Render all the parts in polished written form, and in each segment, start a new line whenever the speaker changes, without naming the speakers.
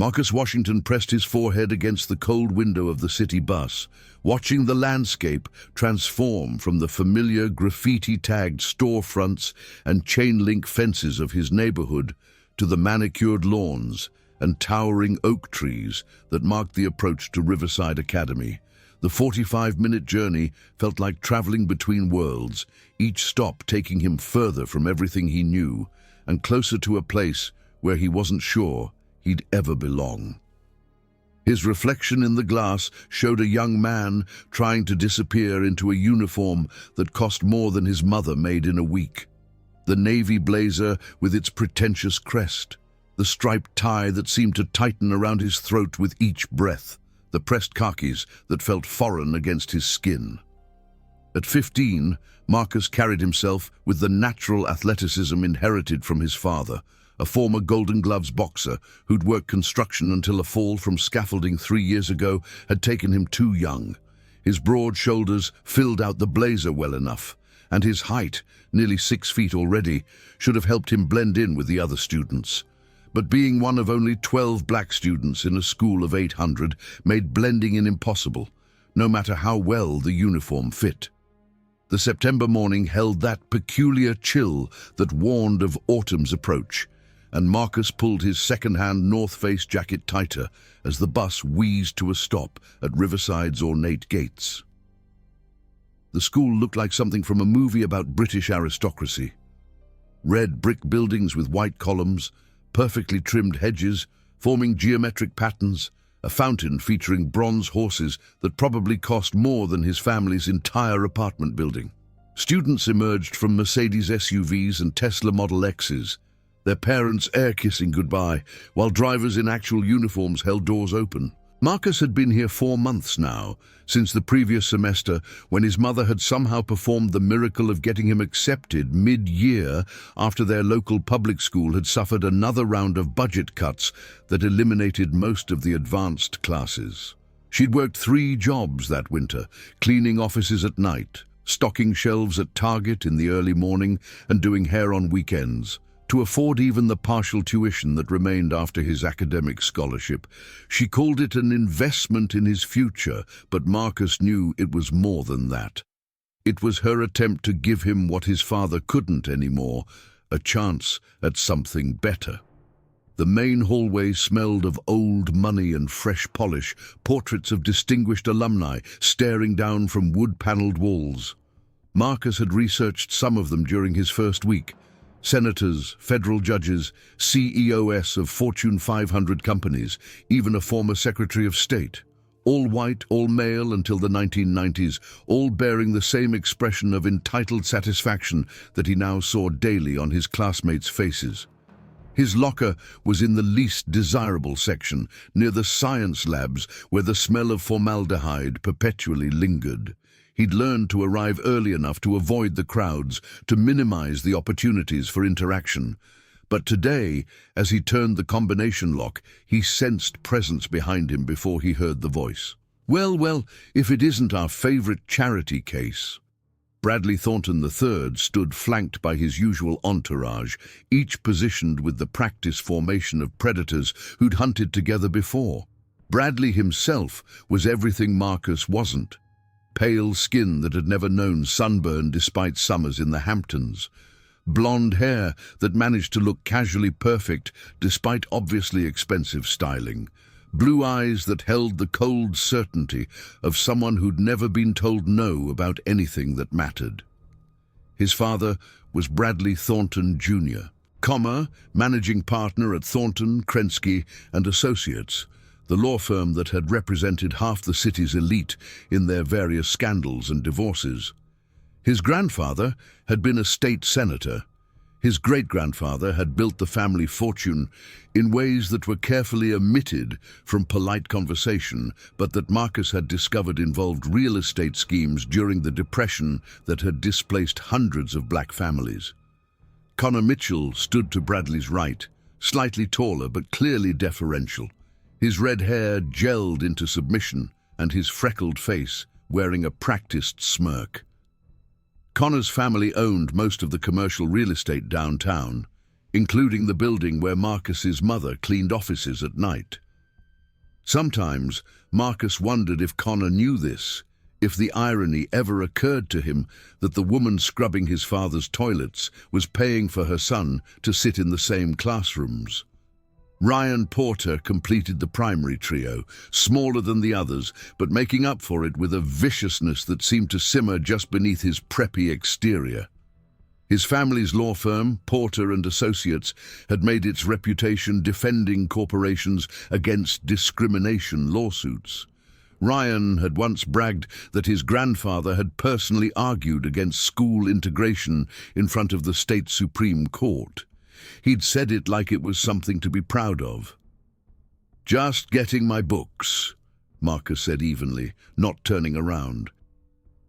Marcus Washington pressed his forehead against the cold window of the city bus, watching the landscape transform from the familiar graffiti-tagged storefronts and chain-link fences of his neighborhood to the manicured lawns and towering oak trees that marked the approach to Riverside Academy. The 45-minute journey felt like traveling between worlds, each stop taking him further from everything he knew and closer to a place where he wasn't sure he'd ever belong. His reflection in the glass showed a young man trying to disappear into a uniform that cost more than his mother made in a week. The navy blazer with its pretentious crest, the striped tie that seemed to tighten around his throat with each breath, the pressed khakis that felt foreign against his skin. At 15, Marcus carried himself with the natural athleticism inherited from his father, a former Golden Gloves boxer who'd worked construction until a fall from scaffolding 3 years ago had taken him too young. His broad shoulders filled out the blazer well enough, and his height, nearly 6 feet already, should have helped him blend in with the other students. But being one of only 12 black students in a school of 800 made blending in impossible, no matter how well the uniform fit. The September morning held that peculiar chill that warned of autumn's approach, and Marcus pulled his second-hand North Face jacket tighter as the bus wheezed to a stop at Riverside's ornate gates. The school looked like something from a movie about British aristocracy. Red brick buildings with white columns, perfectly trimmed hedges, forming geometric patterns, a fountain featuring bronze horses that probably cost more than his family's entire apartment building. Students emerged from Mercedes SUVs and Tesla Model X's, their parents air-kissing goodbye, while drivers in actual uniforms held doors open. Marcus had been here 4 months now, since the previous semester, when his mother had somehow performed the miracle of getting him accepted mid-year after their local public school had suffered another round of budget cuts that eliminated most of the advanced classes. She'd worked 3 jobs that winter, cleaning offices at night, stocking shelves at Target in the early morning, and doing hair on weekends. To afford even the partial tuition that remained after his academic scholarship, she called it an investment in his future, but Marcus knew it was more than that. It was her attempt to give him what his father couldn't anymore, a chance at something better. The main hallway smelled of old money and fresh polish, portraits of distinguished alumni staring down from wood-paneled walls. Marcus had researched some of them during his first week. Senators, federal judges, CEOs of Fortune 500 companies, even a former Secretary of State. All white, all male until the 1990s, all bearing the same expression of entitled satisfaction that he now saw daily on his classmates' faces. His locker was in the least desirable section, near the science labs where the smell of formaldehyde perpetually lingered. He'd learned to arrive early enough to avoid the crowds, to minimize the opportunities for interaction. But today, as he turned the combination lock, he sensed presence behind him before he heard the voice. Well, if it isn't our favorite charity case." Bradley Thornton III stood flanked by his usual entourage, each positioned with the practice formation of predators who'd hunted together before. Bradley himself was everything Marcus wasn't. Pale skin that had never known sunburn despite summers in the Hamptons. Blonde hair that managed to look casually perfect despite obviously expensive styling. Blue eyes that held the cold certainty of someone who'd never been told no about anything that mattered. His father was Bradley Thornton Jr., managing partner at Thornton, Krensky and Associates, the law firm that had represented half the city's elite in their various scandals and divorces. His grandfather had been a state senator. His great-grandfather had built the family fortune in ways that were carefully omitted from polite conversation, but that Marcus had discovered involved real estate schemes during the Depression that had displaced hundreds of black families. Connor Mitchell stood to Bradley's right, slightly taller but clearly deferential. His red hair gelled into submission, and his freckled face wearing a practiced smirk. Connor's family owned most of the commercial real estate downtown, including the building where Marcus's mother cleaned offices at night. Sometimes Marcus wondered if Connor knew this, if the irony ever occurred to him that the woman scrubbing his father's toilets was paying for her son to sit in the same classrooms. Ryan Porter completed the primary trio, smaller than the others, but making up for it with a viciousness that seemed to simmer just beneath his preppy exterior. His family's law firm, Porter and Associates, had made its reputation defending corporations against discrimination lawsuits. Ryan had once bragged that his grandfather had personally argued against school integration in front of the state Supreme Court. He'd said it like it was something to be proud of. "Just getting my books," Marcus said evenly, not turning around.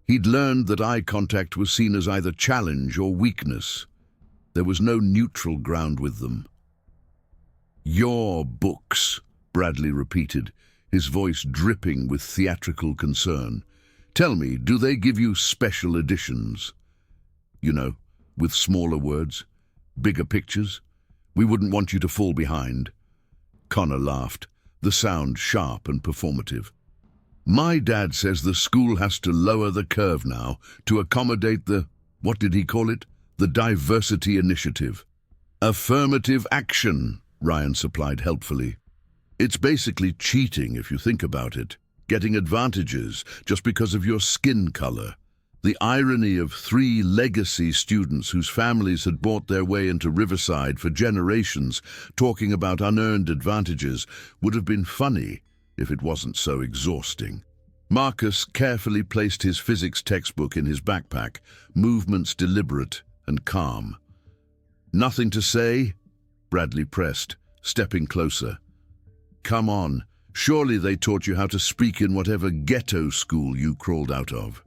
He'd learned that eye contact was seen as either challenge or weakness. There was no neutral ground with them. "Your books," Bradley repeated, his voice dripping with theatrical concern. "Tell me, do they give you special editions? You know, with smaller words, bigger pictures? We wouldn't want you to fall behind." Connor laughed, the sound sharp and performative. "My dad says the school has to lower the curve now to accommodate the, what did he call it? The diversity initiative." "Affirmative action," Ryan supplied helpfully. "It's basically cheating if you think about it, getting advantages just because of your skin color." The irony of 3 legacy students whose families had bought their way into Riverside for generations talking about unearned advantages would have been funny if it wasn't so exhausting. Marcus carefully placed his physics textbook in his backpack, movements deliberate and calm. "Nothing to say?" Bradley pressed, stepping closer. "Come on, surely they taught you how to speak in whatever ghetto school you crawled out of."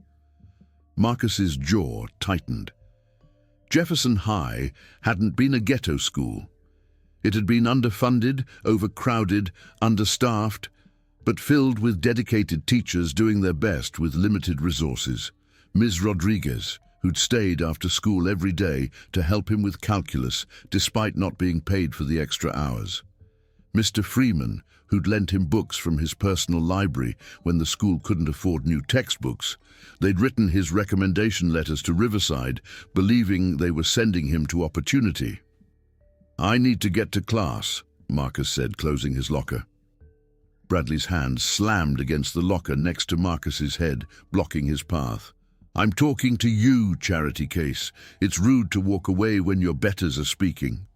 Marcus's jaw tightened. Jefferson High hadn't been a ghetto school. It had been underfunded, overcrowded, understaffed, but filled with dedicated teachers doing their best with limited resources. Ms. Rodriguez, who'd stayed after school every day to help him with calculus despite not being paid for the extra hours. Mr. Freeman, who'd lent him books from his personal library when the school couldn't afford new textbooks. They'd written his recommendation letters to Riverside, believing they were sending him to opportunity. "I need to get to class," Marcus said, closing his locker. Bradley's hand slammed against the locker next to Marcus's head, blocking his path. "I'm talking to you, Charity Case. It's rude to walk away when your betters are speaking."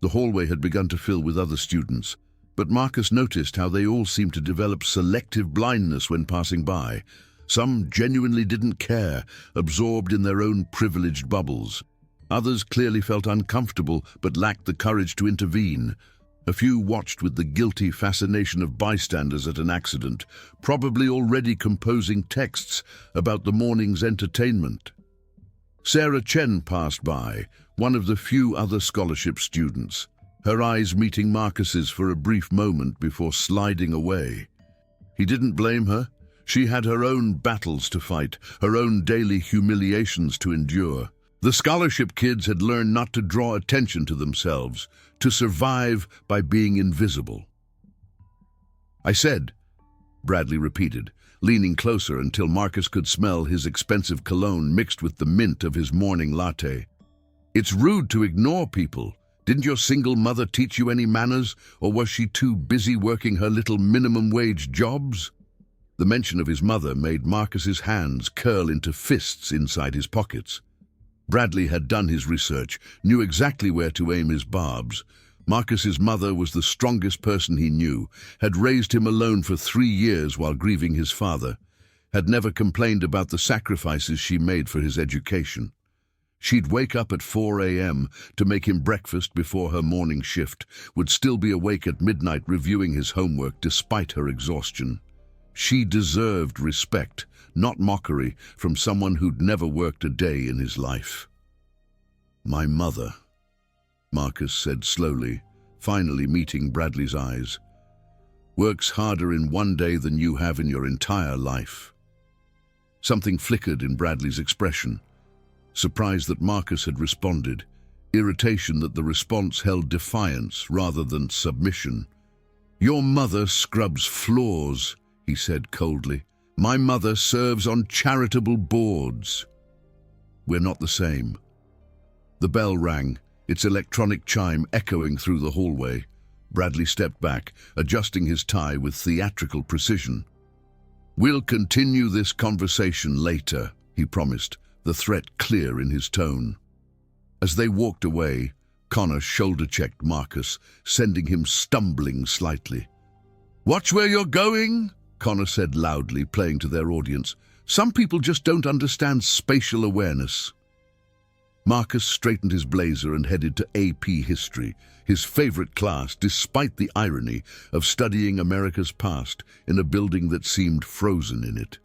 The hallway had begun to fill with other students, but Marcus noticed how they all seemed to develop selective blindness when passing by. Some genuinely didn't care, absorbed in their own privileged bubbles. Others clearly felt uncomfortable but lacked the courage to intervene. A few watched with the guilty fascination of bystanders at an accident, probably already composing texts about the morning's entertainment. Sarah Chen passed by, one of the few other scholarship students, her eyes meeting Marcus's for a brief moment before sliding away. He didn't blame her. She had her own battles to fight, her own daily humiliations to endure. The scholarship kids had learned not to draw attention to themselves, to survive by being invisible. "I said," Bradley repeated, leaning closer until Marcus could smell his expensive cologne mixed with the mint of his morning latte. "It's rude to ignore people. Didn't your single mother teach you any manners, or was she too busy working her little minimum-wage jobs?" The mention of his mother made Marcus's hands curl into fists inside his pockets. Bradley had done his research, knew exactly where to aim his barbs. Marcus's mother was the strongest person he knew, had raised him alone for 3 years while grieving his father, had never complained about the sacrifices she made for his education. She'd wake up at 4 a.m. to make him breakfast before her morning shift, would still be awake at midnight reviewing his homework despite her exhaustion. She deserved respect, not mockery, from someone who'd never worked a day in his life. "My mother," Marcus said slowly, finally meeting Bradley's eyes, "works harder in one day than you have in your entire life." Something flickered in Bradley's expression. Surprise that Marcus had responded, irritation that the response held defiance rather than submission. "Your mother scrubs floors," he said coldly. "My mother serves on charitable boards." "We're not the same." The bell rang, its electronic chime echoing through the hallway. Bradley stepped back, adjusting his tie with theatrical precision. "We'll continue this conversation later," he promised, the threat clear in his tone. As they walked away, Connor shoulder-checked Marcus, sending him stumbling slightly. "Watch where you're going," Connor said loudly, playing to their audience. "Some people just don't understand spatial awareness." Marcus straightened his blazer and headed to AP History, his favorite class despite the irony of studying America's past in a building that seemed frozen in it.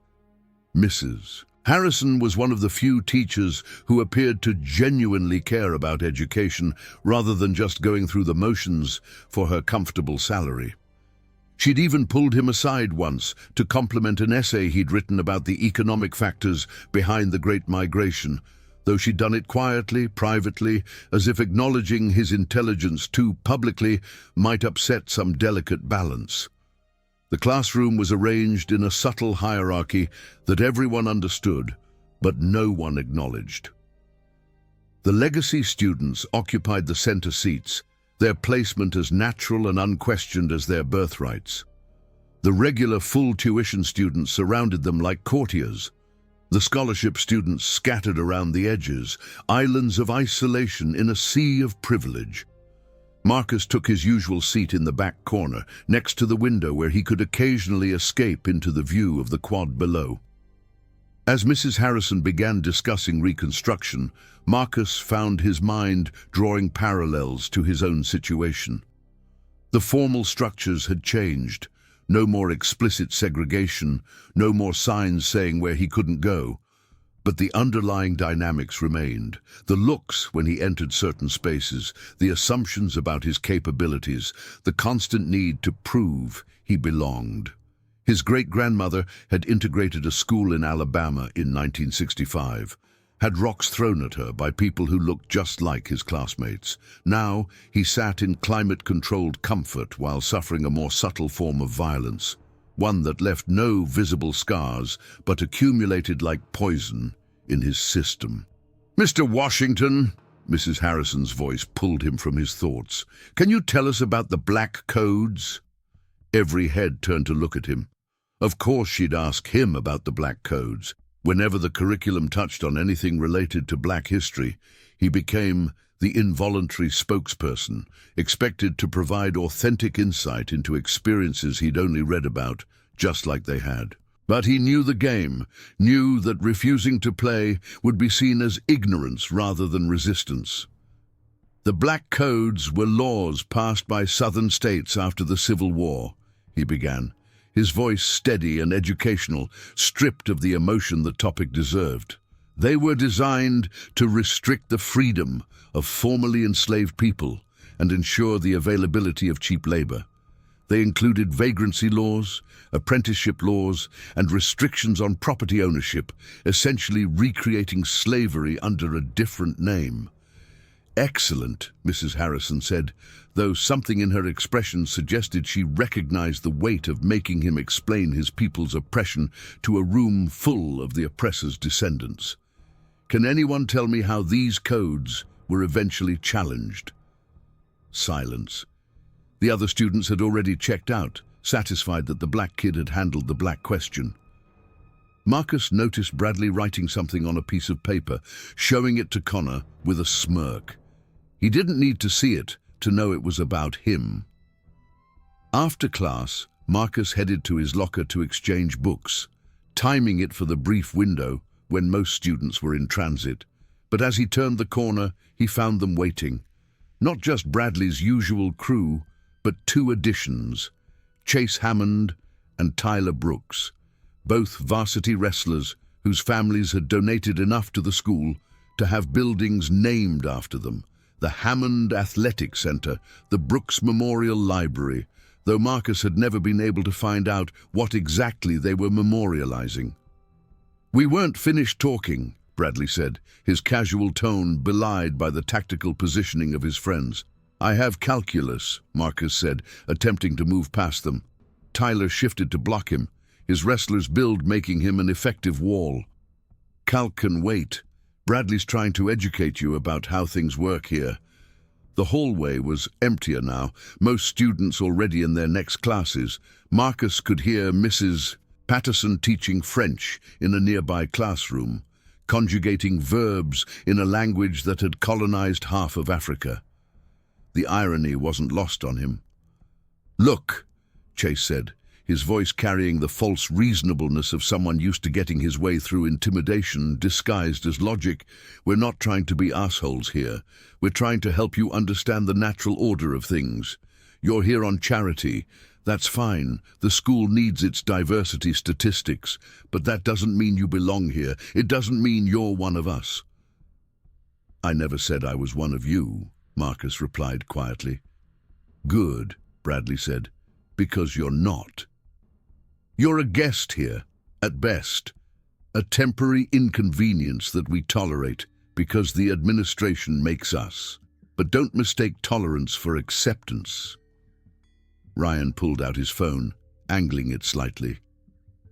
Mrs. Harrison was one of the few teachers who appeared to genuinely care about education rather than just going through the motions for her comfortable salary. She'd even pulled him aside once to compliment an essay he'd written about the economic factors behind the Great Migration, though she'd done it quietly, privately, as if acknowledging his intelligence too publicly might upset some delicate balance. The classroom was arranged in a subtle hierarchy that everyone understood, but no one acknowledged. The legacy students occupied the center seats, their placement as natural and unquestioned as their birthrights. The regular full-tuition students surrounded them like courtiers. The scholarship students scattered around the edges, islands of isolation in a sea of privilege. Marcus took his usual seat in the back corner, next to the window where he could occasionally escape into the view of the quad below. As Mrs. Harrison began discussing Reconstruction, Marcus found his mind drawing parallels to his own situation. The formal structures had changed. No more explicit segregation, no more signs saying where he couldn't go. But the underlying dynamics remained. The looks when he entered certain spaces, the assumptions about his capabilities, the constant need to prove he belonged. His great-grandmother had integrated a school in Alabama in 1965, had rocks thrown at her by people who looked just like his classmates. Now he sat in climate-controlled comfort while suffering a more subtle form of violence, one that left no visible scars but accumulated like poison in his system. "Mr. Washington," Mrs. Harrison's voice pulled him from his thoughts, "can you tell us about the Black Codes?" Every head turned to look at him. Of course she'd ask him about the Black Codes. Whenever the curriculum touched on anything related to Black history, he became the involuntary spokesperson, expected to provide authentic insight into experiences he'd only read about, just like they had. But he knew the game, knew that refusing to play would be seen as ignorance rather than resistance. "The Black Codes were laws passed by Southern states after the Civil War," he began, his voice steady and educational, stripped of the emotion the topic deserved. "They were designed to restrict the freedom of formerly enslaved people and ensure the availability of cheap labor. They included vagrancy laws, apprenticeship laws, and restrictions on property ownership, essentially recreating slavery under a different name." "Excellent," Mrs. Harrison said, though something in her expression suggested she recognized the weight of making him explain his people's oppression to a room full of the oppressor's descendants. "Can anyone tell me how these codes were eventually challenged?" Silence. The other students had already checked out, satisfied that the black kid had handled the black question. Marcus noticed Bradley writing something on a piece of paper, showing it to Connor with a smirk. He didn't need to see it to know it was about him. After class, Marcus headed to his locker to exchange books, timing it for the brief window when most students were in transit. But as he turned the corner, he found them waiting. Not just Bradley's usual crew, but two additions, Chase Hammond and Tyler Brooks, both varsity wrestlers whose families had donated enough to the school to have buildings named after them. The Hammond Athletic Center, the Brooks Memorial Library, though Marcus had never been able to find out what exactly they were memorializing. "We weren't finished talking," Bradley said, his casual tone belied by the tactical positioning of his friends. I have calculus, Marcus said, attempting to move past them. Tyler shifted to block him, his wrestler's build making him an effective wall. Calc can wait. Bradley's trying to educate you about how things work here. The hallway was emptier now, most students already in their next classes. Marcus could hear Mrs. Patterson teaching French in a nearby classroom, conjugating verbs in a language that had colonized half of Africa. The irony wasn't lost on him. "Look," Chase said, his voice carrying the false reasonableness of someone used to getting his way through intimidation disguised as logic. "We're not trying to be assholes here. We're trying to help you understand the natural order of things. You're here on charity. That's fine. The school needs its diversity statistics, but that doesn't mean you belong here. It doesn't mean you're one of us." "I never said I was one of you," Marcus replied quietly. "Good," Bradley said, "because you're not. You're a guest here, at best, a temporary inconvenience that we tolerate because the administration makes us. But don't mistake tolerance for acceptance." Ryan pulled out his phone, angling it slightly.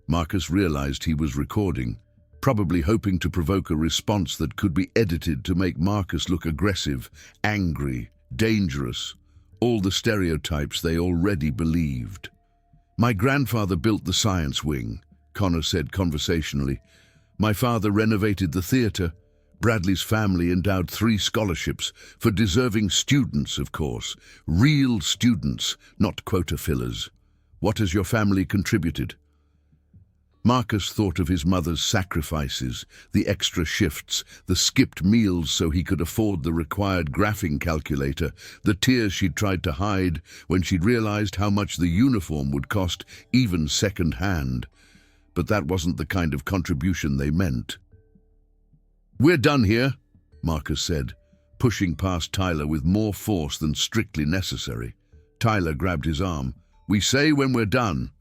Marcus realized he was recording, probably hoping to provoke a response that could be edited to make Marcus look aggressive, angry, dangerous, all the stereotypes they already believed. "My grandfather built the science wing," Connor said conversationally. "My father renovated the theater. Bradley's family endowed 3 scholarships for deserving students, of course. Real students, not quota fillers. What has your family contributed?" Marcus thought of his mother's sacrifices, the extra shifts, the skipped meals so he could afford the required graphing calculator, the tears she'd tried to hide when she'd realized how much the uniform would cost, even second-hand. But that wasn't the kind of contribution they meant. "We're done here," Marcus said, pushing past Tyler with more force than strictly necessary. Tyler grabbed his arm. "We say when we're done."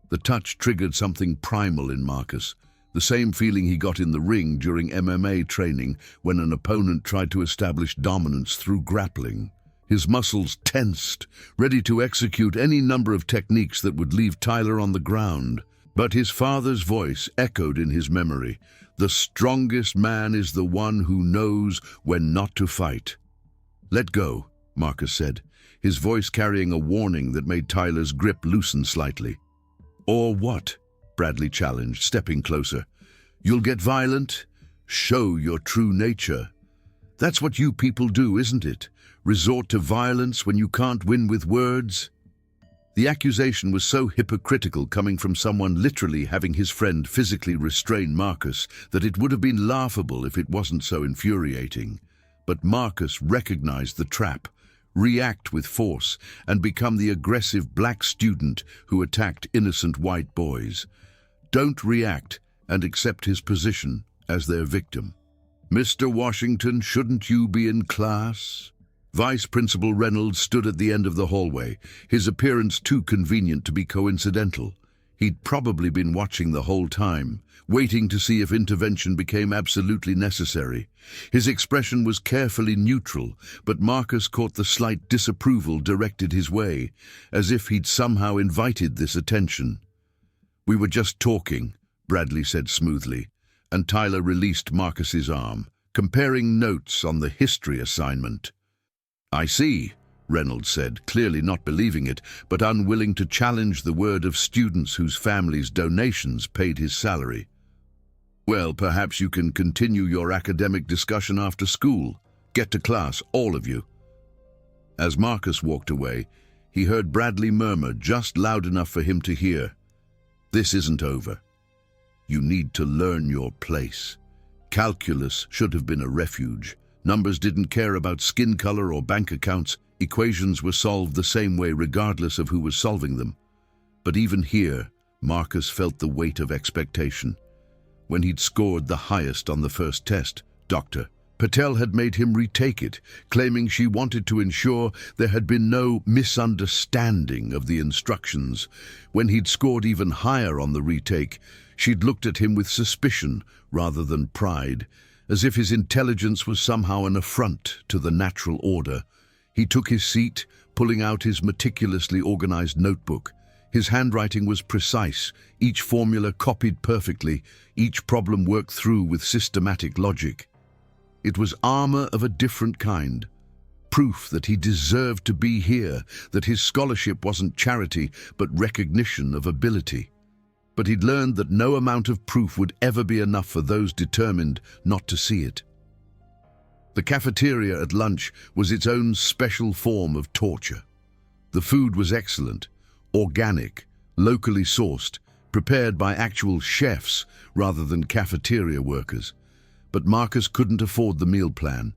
The touch triggered something primal in Marcus, the same feeling he got in the ring during MMA training when an opponent tried to establish dominance through grappling. His muscles tensed, ready to execute any number of techniques that would leave Tyler on the ground. But his father's voice echoed in his memory. "The strongest man is the one who knows when not to fight." "Let go," Marcus said, his voice carrying a warning that made Tyler's grip loosen slightly. "Or what?" Bradley challenged, stepping closer. "You'll get violent? Show your true nature. That's what you people do, isn't it? Resort to violence when you can't win with words?" The accusation was so hypocritical coming from someone literally having his friend physically restrain Marcus that it would have been laughable if it wasn't so infuriating. But Marcus recognized the trap, react with force, and become the aggressive black student who attacked innocent white boys. Don't react and accept his position as their victim. "Mr. Washington, shouldn't you be in class?" Vice Principal Reynolds stood at the end of the hallway, his appearance too convenient to be coincidental. He'd probably been watching the whole time, waiting to see if intervention became absolutely necessary. His expression was carefully neutral, but Marcus caught the slight disapproval directed his way, as if he'd somehow invited this attention. "We were just talking," Bradley said smoothly, and Tyler released Marcus's arm, comparing notes on the history assignment. "I see," Reynolds said, clearly not believing it, but unwilling to challenge the word of students whose families' donations paid his salary. "Well, perhaps you can continue your academic discussion after school. Get to class, all of you." As Marcus walked away, he heard Bradley murmur just loud enough for him to hear, "This isn't over. You need to learn your place. Calculus should have been a refuge. Numbers didn't care about skin color or bank accounts. Equations were solved the same way regardless of who was solving them. But even here, Marcus felt the weight of expectation. When he'd scored the highest on the first test, Dr. Patel had made him retake it, claiming she wanted to ensure there had been no misunderstanding of the instructions. When he'd scored even higher on the retake, she'd looked at him with suspicion rather than pride, as if his intelligence was somehow an affront to the natural order. He took his seat, pulling out his meticulously organized notebook. His handwriting was precise, each formula copied perfectly, each problem worked through with systematic logic. It was armor of a different kind. Proof that he deserved to be here, that his scholarship wasn't charity, but recognition of ability. But he'd learned that no amount of proof would ever be enough for those determined not to see it. The cafeteria at lunch was its own special form of torture. The food was excellent, organic, locally sourced, prepared by actual chefs rather than cafeteria workers. But Marcus couldn't afford the meal plan.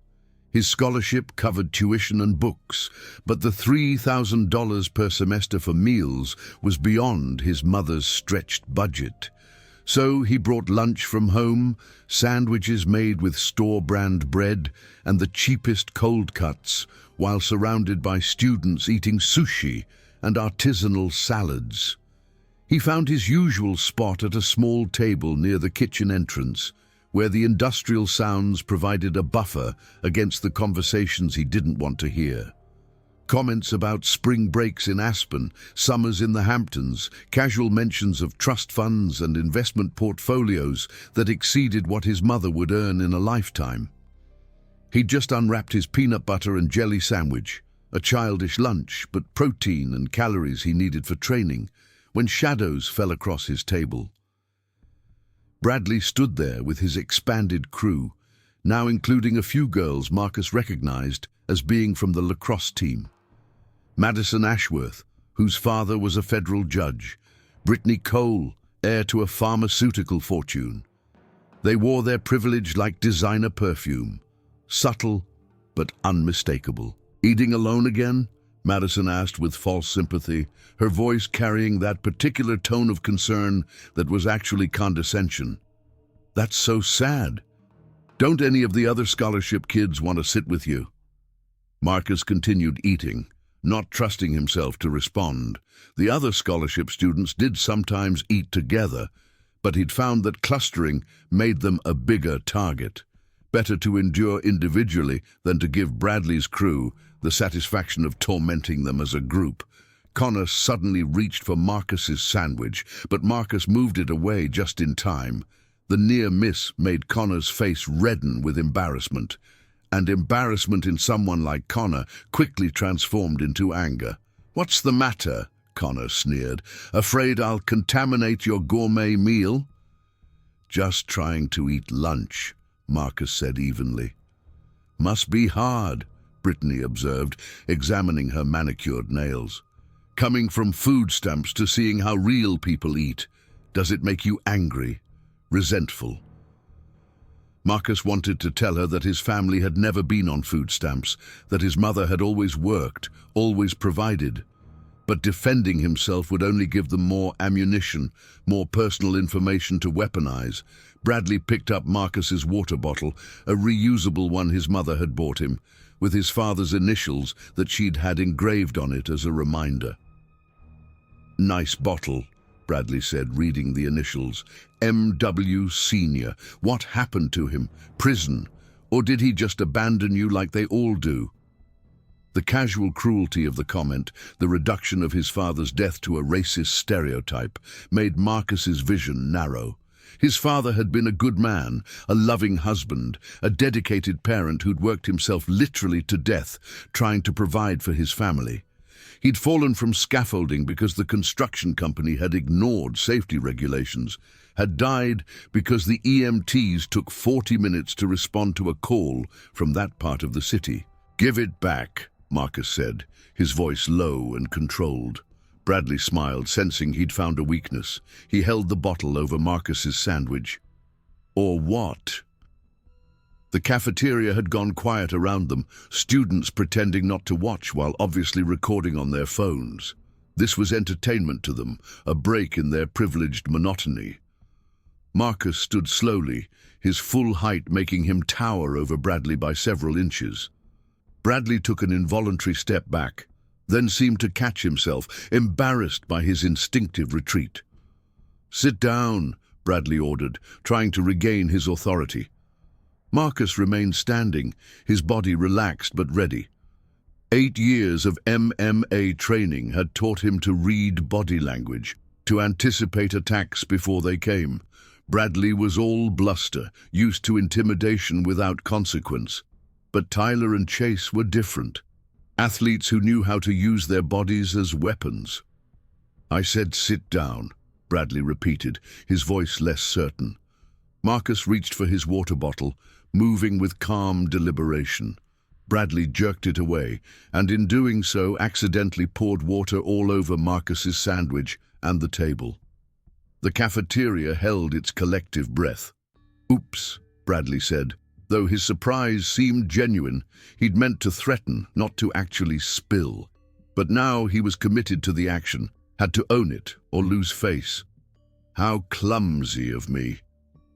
His scholarship covered tuition and books, but the $3,000 per semester for meals was beyond his mother's stretched budget. So he brought lunch from home, sandwiches made with store-brand bread and the cheapest cold cuts, while surrounded by students eating sushi and artisanal salads. He found his usual spot at a small table near the kitchen entrance, where the industrial sounds provided a buffer against the conversations he didn't want to hear. Comments about spring breaks in Aspen, summers in the Hamptons, casual mentions of trust funds and investment portfolios that exceeded what his mother would earn in a lifetime. He'd just unwrapped his peanut butter and jelly sandwich, a childish lunch, but protein and calories he needed for training, when shadows fell across his table. Bradley stood there with his expanded crew, now including a few girls Marcus recognized as being from the lacrosse team. Madison Ashworth, whose father was a federal judge, Brittany Cole, heir to a pharmaceutical fortune. They wore their privilege like designer perfume, subtle but unmistakable. "Eating alone again?" Madison asked with false sympathy, her voice carrying that particular tone of concern that was actually condescension. "That's so sad. Don't any of the other scholarship kids want to sit with you?" Marcus continued eating, not trusting himself to respond. The other scholarship students did sometimes eat together, but he'd found that clustering made them a bigger target. Better to endure individually than to give Bradley's crew the satisfaction of tormenting them as a group. Connor suddenly reached for Marcus's sandwich, but Marcus moved it away just in time. The near miss made Connor's face redden with embarrassment, and embarrassment in someone like Connor quickly transformed into anger. "What's the matter?" Connor sneered. "Afraid I'll contaminate your gourmet meal?" "Just trying to eat lunch," Marcus said evenly. "Must be hard," Brittany observed, examining her manicured nails. "Coming from food stamps to seeing how real people eat, does it make you angry, resentful?" Marcus wanted to tell her that his family had never been on food stamps, that his mother had always worked, always provided. But defending himself would only give them more ammunition, more personal information to weaponize. Bradley picked up Marcus's water bottle, a reusable one his mother had bought him, with his father's initials that she'd had engraved on it as a reminder. "Nice bottle," Bradley said, reading the initials. "M.W. Senior. What happened to him? Prison? Or did he just abandon you like they all do?" The casual cruelty of the comment, the reduction of his father's death to a racist stereotype, made Marcus's vision narrow. His father had been a good man, a loving husband, a dedicated parent who'd worked himself literally to death, trying to provide for his family. He'd fallen from scaffolding because the construction company had ignored safety regulations, had died because the EMTs took 40 minutes to respond to a call from that part of the city. "Give it back," Marcus said, his voice low and controlled. Bradley smiled, sensing he'd found a weakness. He held the bottle over Marcus's sandwich. "Or what?" The cafeteria had gone quiet around them, students pretending not to watch while obviously recording on their phones. This was entertainment to them, a break in their privileged monotony. Marcus stood slowly, his full height making him tower over Bradley by several inches. Bradley took an involuntary step back, then seemed to catch himself, embarrassed by his instinctive retreat. "Sit down," Bradley ordered, trying to regain his authority. Marcus remained standing, his body relaxed but ready. 8 years of MMA training had taught him to read body language, to anticipate attacks before they came. Bradley was all bluster, used to intimidation without consequence. But Tyler and Chase were different. Athletes who knew how to use their bodies as weapons. "I said sit down," Bradley repeated, his voice less certain. Marcus reached for his water bottle, moving with calm deliberation. Bradley jerked it away, and in doing so accidentally poured water all over Marcus's sandwich and the table. The cafeteria held its collective breath. "Oops," Bradley said. Though his surprise seemed genuine, he'd meant to threaten, not to actually spill. But now he was committed to the action, had to own it or lose face. "How clumsy of me."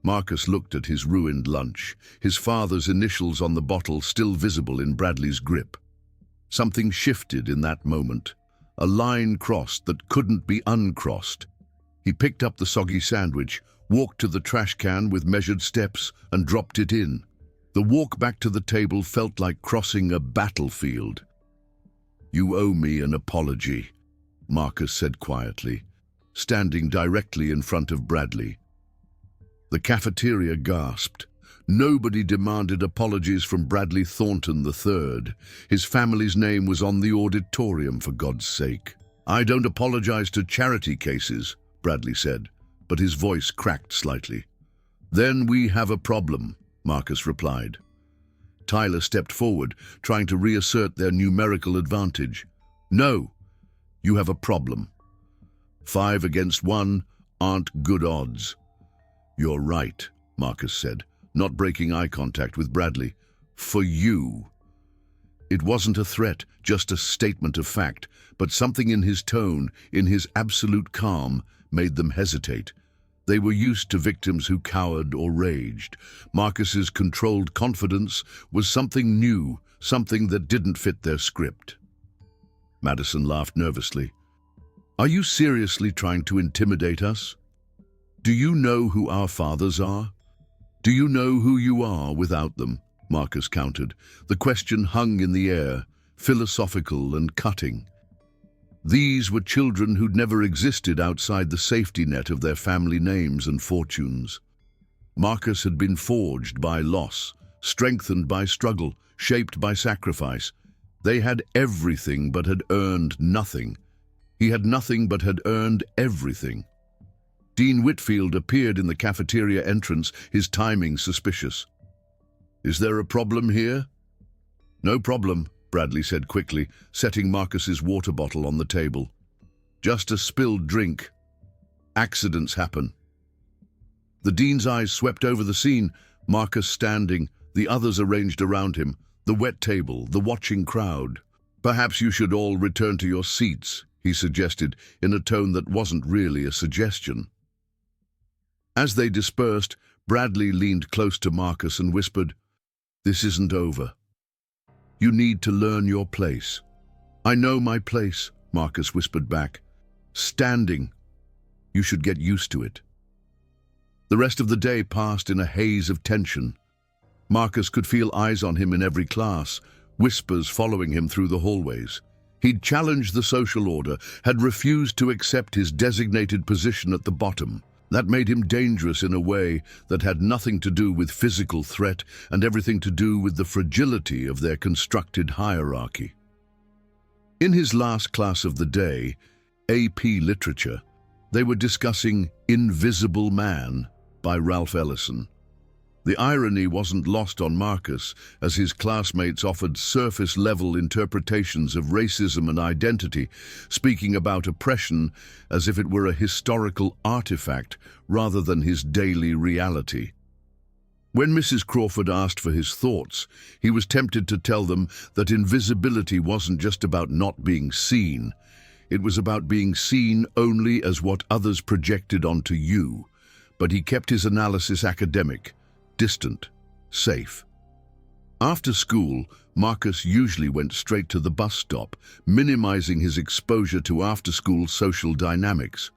Marcus looked at his ruined lunch, his father's initials on the bottle still visible in Bradley's grip. Something shifted in that moment, a line crossed that couldn't be uncrossed. He picked up the soggy sandwich, walked to the trash can with measured steps, and dropped it in. The walk back to the table felt like crossing a battlefield. "You owe me an apology," Marcus said quietly, standing directly in front of Bradley. The cafeteria gasped. Nobody demanded apologies from Bradley Thornton III. His family's name was on the auditorium, for God's sake. "I don't apologize to charity cases," Bradley said, but his voice cracked slightly. "Then we have a problem," Marcus replied. Tyler stepped forward, trying to reassert their numerical advantage. "No, you have a problem. 5 against 1 aren't good odds." "You're right," Marcus said, not breaking eye contact with Bradley. "For you." It wasn't a threat, just a statement of fact, but something in his tone, in his absolute calm, made them hesitate. They were used to victims who cowered or raged. Marcus's controlled confidence was something new, something that didn't fit their script. Madison laughed nervously. "Are you seriously trying to intimidate us? Do you know who our fathers are? Do you know who you are without them?" Marcus countered. The question hung in the air, philosophical and cutting. These were children who'd never existed outside the safety net of their family names and fortunes. Marcus had been forged by loss, strengthened by struggle, shaped by sacrifice. They had everything but had earned nothing. He had nothing but had earned everything. Dean Whitfield appeared in the cafeteria entrance, his timing suspicious. "Is there a problem here?" "No problem," Bradley said quickly, setting Marcus's water bottle on the table. "Just a spilled drink. Accidents happen." The dean's eyes swept over the scene, Marcus standing, the others arranged around him, the wet table, the watching crowd. "Perhaps you should all return to your seats," he suggested, in a tone that wasn't really a suggestion. As they dispersed, Bradley leaned close to Marcus and whispered, "This isn't over. You need to learn your place." "I know my place," Marcus whispered back. "Standing. You should get used to it." The rest of the day passed in a haze of tension. Marcus could feel eyes on him in every class, whispers following him through the hallways. He'd challenged the social order, had refused to accept his designated position at the bottom. That made him dangerous in a way that had nothing to do with physical threat and everything to do with the fragility of their constructed hierarchy. In his last class of the day, AP Literature, they were discussing Invisible Man by Ralph Ellison. The irony wasn't lost on Marcus, as his classmates offered surface-level interpretations of racism and identity, speaking about oppression as if it were a historical artifact rather than his daily reality. When Mrs. Crawford asked for his thoughts, he was tempted to tell them that invisibility wasn't just about not being seen. It was about being seen only as what others projected onto you. But he kept his analysis academic, distant, safe. After school, Marcus usually went straight to the bus stop, minimizing his exposure to after-school social dynamics.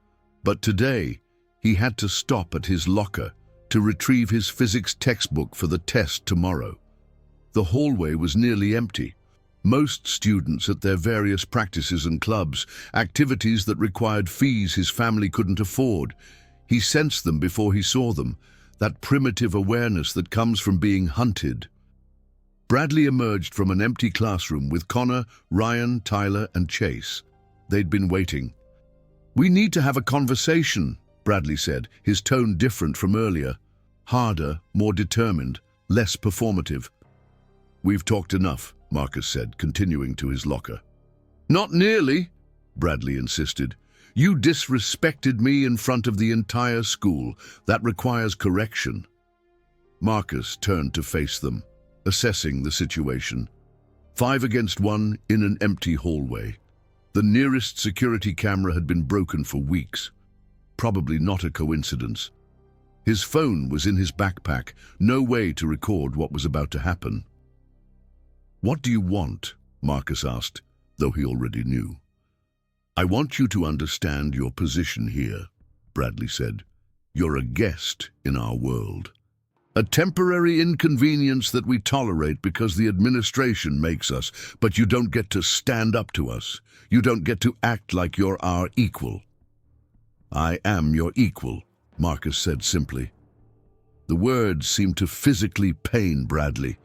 But today, he had to stop at his locker to retrieve his physics textbook for the test tomorrow. The hallway was nearly empty. Most students at their various practices and clubs, activities that required fees his family couldn't afford. He sensed them before he saw them, that primitive awareness that comes from being hunted. Bradley emerged from an empty classroom with Connor, Ryan, Tyler, and Chase. They'd been waiting. "We need to have a conversation," Bradley said, his tone different from earlier. Harder, more determined, less performative. "We've talked enough," Marcus said, continuing to his locker. "Not nearly," Bradley insisted. "You disrespected me in front of the entire school. That requires correction." Marcus turned to face them, assessing the situation. 5 against 1 in an empty hallway. The nearest security camera had been broken for weeks. Probably not a coincidence. His phone was in his backpack, no way to record what was about to happen. "What do you want?" Marcus asked, though he already knew. "I want you to understand your position here," Bradley said. "You're a guest in our world. A temporary inconvenience that we tolerate because the administration makes us, but you don't get to stand up to us. You don't get to act like you're our equal." "I am your equal," Marcus said simply. The words seemed to physically pain Bradley,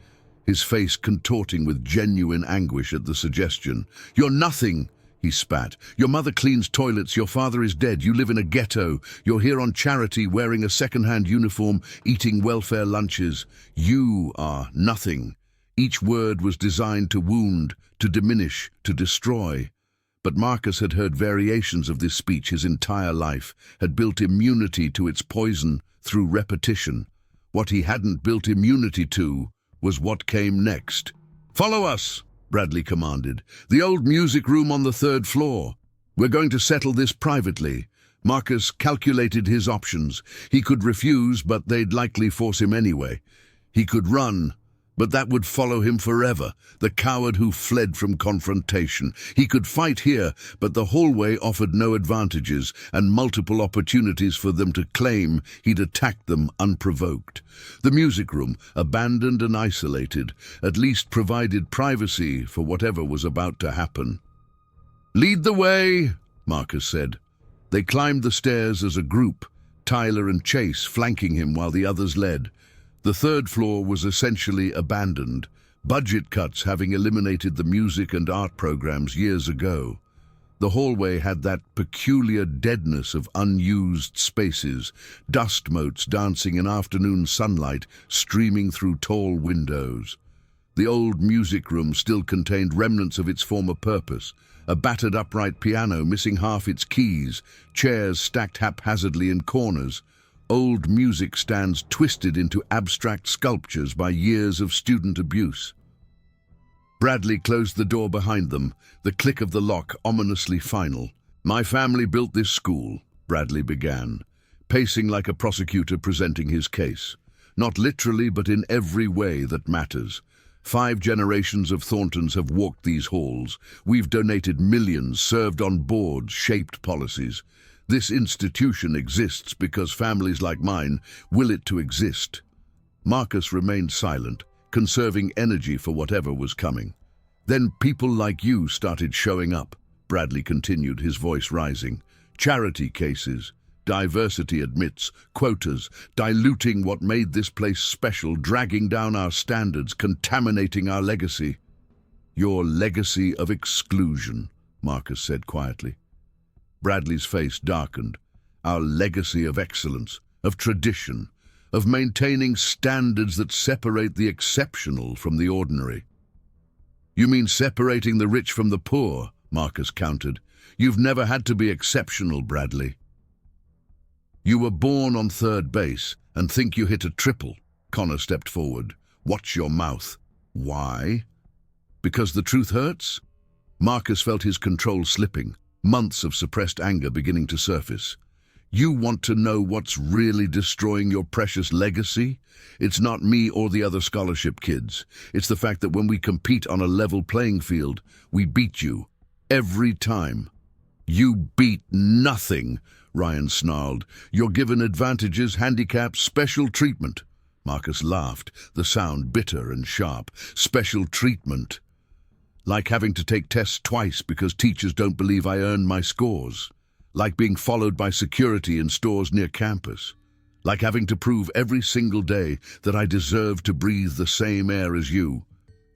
his face contorting with genuine anguish at the suggestion. "You're nothing," he spat. "Your mother cleans toilets, your father is dead, you live in a ghetto, you're here on charity, wearing a second-hand uniform, eating welfare lunches. You are nothing." Each word was designed to wound, to diminish, to destroy. But Marcus had heard variations of this speech his entire life, had built immunity to its poison through repetition. What he hadn't built immunity to was what came next. "Follow us," Bradley commanded. "The old music room on the 3rd floor. We're going to settle this privately." Marcus calculated his options. He could refuse, but they'd likely force him anyway. He could run, but that would follow him forever, the coward who fled from confrontation. He could fight here, but the hallway offered no advantages and multiple opportunities for them to claim he'd attacked them unprovoked. The music room, abandoned and isolated, at least provided privacy for whatever was about to happen. "Lead the way," Marcus said. They climbed the stairs as a group, Tyler and Chase flanking him while the others led. The 3rd floor was essentially abandoned, budget cuts having eliminated the music and art programs years ago. The hallway had that peculiar deadness of unused spaces, dust motes dancing in afternoon sunlight streaming through tall windows. The old music room still contained remnants of its former purpose, a battered upright piano missing half its keys, chairs stacked haphazardly in corners, old music stands twisted into abstract sculptures by years of student abuse. Bradley closed the door behind them, the click of the lock ominously final. "My family built this school," Bradley began, pacing like a prosecutor presenting his case. "Not literally, but in every way that matters. 5 generations of Thorntons have walked these halls. We've donated millions, served on boards, shaped policies. This institution exists because families like mine will it to exist." Marcus remained silent, conserving energy for whatever was coming. "Then people like you started showing up," Bradley continued, his voice rising. "Charity cases, diversity admits, quotas, diluting what made this place special, dragging down our standards, contaminating our legacy." "Your legacy of exclusion," Marcus said quietly. Bradley's face darkened. "Our legacy of excellence, of tradition, of maintaining standards that separate the exceptional from the ordinary." "You mean separating the rich from the poor?" Marcus countered. "You've never had to be exceptional, Bradley. You were born on 3rd base and think you hit a triple." Connor stepped forward. "Watch your mouth." "Why? Because the truth hurts?" Marcus felt his control slipping, months of suppressed anger beginning to surface. "You want to know what's really destroying your precious legacy? It's not me or the other scholarship kids. It's the fact that when we compete on a level playing field, we beat you. Every time." "You beat nothing," Ryan snarled. "You're given advantages, handicaps, special treatment." Marcus laughed, the sound bitter and sharp. "Special treatment." Like having to take tests twice because teachers don't believe I earned my scores. Like being followed by security in stores near campus. Like having to prove every single day that I deserve to breathe the same air as you.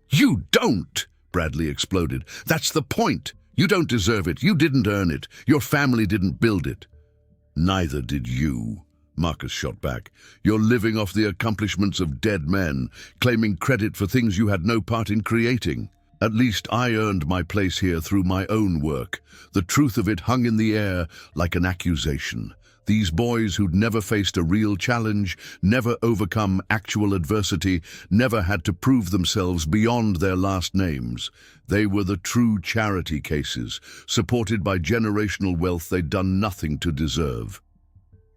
You don't! Bradley exploded. That's the point. You don't deserve it. You didn't earn it. Your family didn't build it. Neither did you, Marcus shot back. You're living off the accomplishments of dead men, claiming credit for things you had no part in creating. At least I earned my place here through my own work. The truth of it hung in the air like an accusation. These boys who'd never faced a real challenge, never overcome actual adversity, never had to prove themselves beyond their last names. They were the true charity cases, supported by generational wealth they'd done nothing to deserve.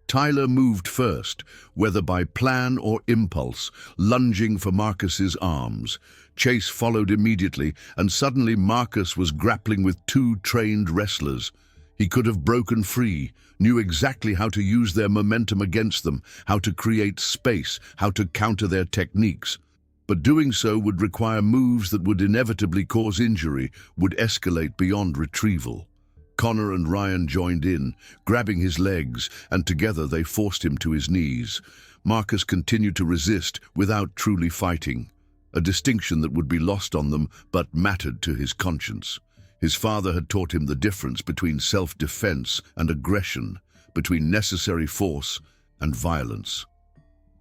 Tyler moved first, whether by plan or impulse, lunging for Marcus's arms. Chase followed immediately, and suddenly Marcus was grappling with two trained wrestlers. He could have broken free, knew exactly how to use their momentum against them, how to create space, how to counter their techniques. But doing so would require moves that would inevitably cause injury, would escalate beyond retrieval. Connor and Ryan joined in, grabbing his legs, and together they forced him to his knees. Marcus continued to resist without truly fighting, a distinction that would be lost on them but mattered to his conscience. His father had taught him the difference between self-defense and aggression, between necessary force and violence.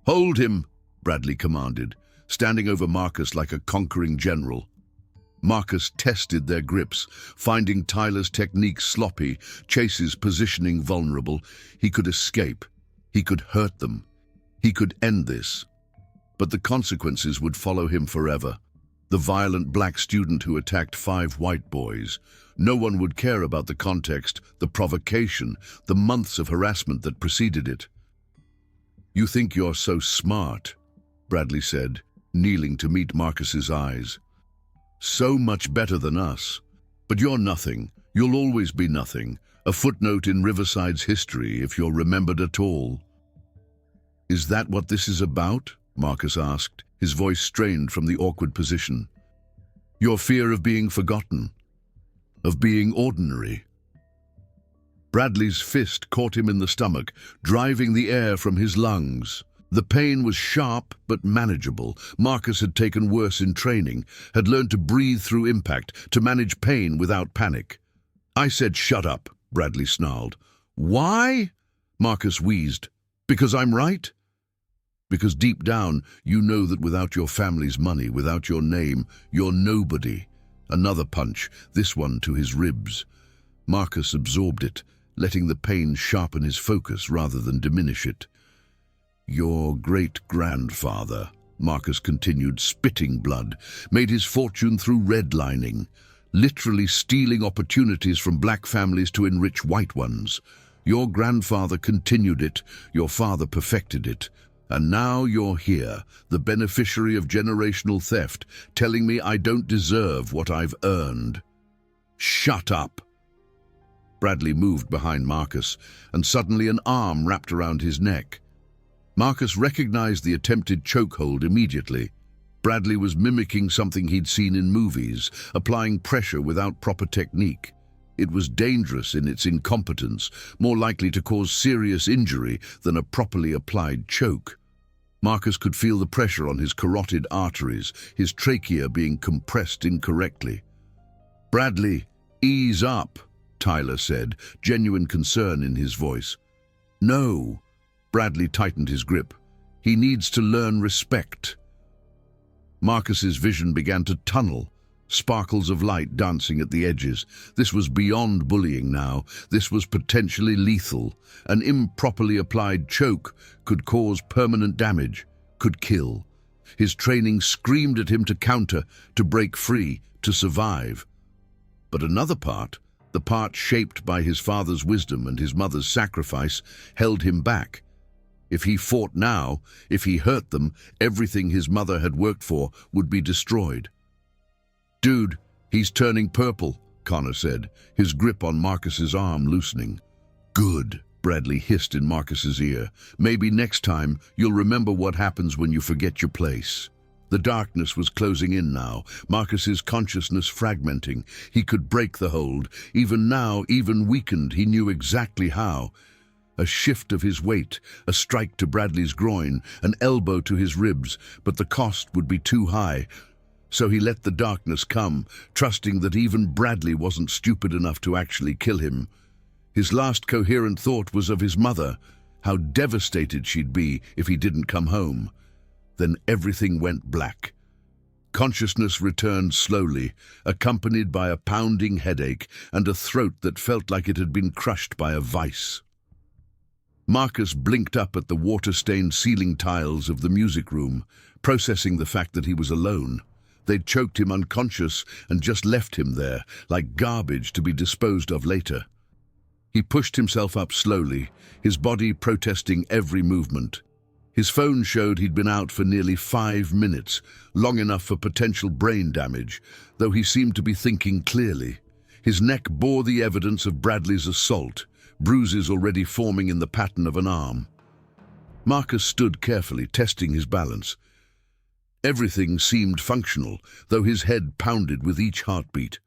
"Hold him," Bradley commanded, standing over Marcus like a conquering general. Marcus tested their grips, finding Tyler's technique sloppy, Chase's positioning vulnerable. He could escape. He could hurt them. He could end this. But the consequences would follow him forever. The violent black student who attacked 5 white boys. No one would care about the context, the provocation, the months of harassment that preceded it. "You think you're so smart," Bradley said, kneeling to meet Marcus's eyes. "So much better than us. But you're nothing. You'll always be nothing. A footnote in Riverside's history, if you're remembered at all." "Is that what this is about?" Marcus asked, his voice strained from the awkward position. "Your fear of being forgotten, of being ordinary." Bradley's fist caught him in the stomach, driving the air from his lungs. The pain was sharp but manageable. Marcus had taken worse in training, had learned to breathe through impact, to manage pain without panic. "I said shut up," Bradley snarled. "Why?" Marcus wheezed. "Because I'm right?" "Because deep down, you know that without your family's money, without your name, you're nobody." Another punch, this one to his ribs. Marcus absorbed it, letting the pain sharpen his focus rather than diminish it. "Your great-grandfather," Marcus continued, spitting blood, "made his fortune through redlining, literally stealing opportunities from black families to enrich white ones. Your grandfather continued it, your father perfected it, and now you're here, the beneficiary of generational theft, telling me I don't deserve what I've earned." "Shut up!" Bradley moved behind Marcus, and suddenly an arm wrapped around his neck. Marcus recognized the attempted chokehold immediately. Bradley was mimicking something he'd seen in movies, applying pressure without proper technique. It was dangerous in its incompetence, more likely to cause serious injury than a properly applied choke. Marcus could feel the pressure on his carotid arteries, his trachea being compressed incorrectly. "Bradley, ease up," Tyler said, genuine concern in his voice. "No." Bradley tightened his grip. "He needs to learn respect." Marcus's vision began to tunnel, sparkles of light dancing at the edges. This was beyond bullying now. This was potentially lethal. An improperly applied choke could cause permanent damage, could kill. His training screamed at him to counter, to break free, to survive. But another part, the part shaped by his father's wisdom and his mother's sacrifice, held him back. If he fought now, if he hurt them, everything his mother had worked for would be destroyed. "Dude, he's turning purple," Connor said, his grip on Marcus's arm loosening. "Good," Bradley hissed in Marcus's ear. "Maybe next time you'll remember what happens when you forget your place." The darkness was closing in now, Marcus's consciousness fragmenting. He could break the hold. Even now, even weakened, he knew exactly how. A shift of his weight, a strike to Bradley's groin, an elbow to his ribs, but the cost would be too high. So he let the darkness come, trusting that even Bradley wasn't stupid enough to actually kill him. His last coherent thought was of his mother, how devastated she'd be if he didn't come home. Then everything went black. Consciousness returned slowly, accompanied by a pounding headache and a throat that felt like it had been crushed by a vice. Marcus blinked up at the water-stained ceiling tiles of the music room, processing the fact that he was alone. They'd choked him unconscious and just left him there, like garbage to be disposed of later. He pushed himself up slowly, his body protesting every movement. His phone showed he'd been out for nearly 5 minutes, long enough for potential brain damage, though he seemed to be thinking clearly. His neck bore the evidence of Bradley's assault, bruises already forming in the pattern of an arm. Marcus stood carefully, testing his balance. Everything seemed functional, though his head pounded with each heartbeat.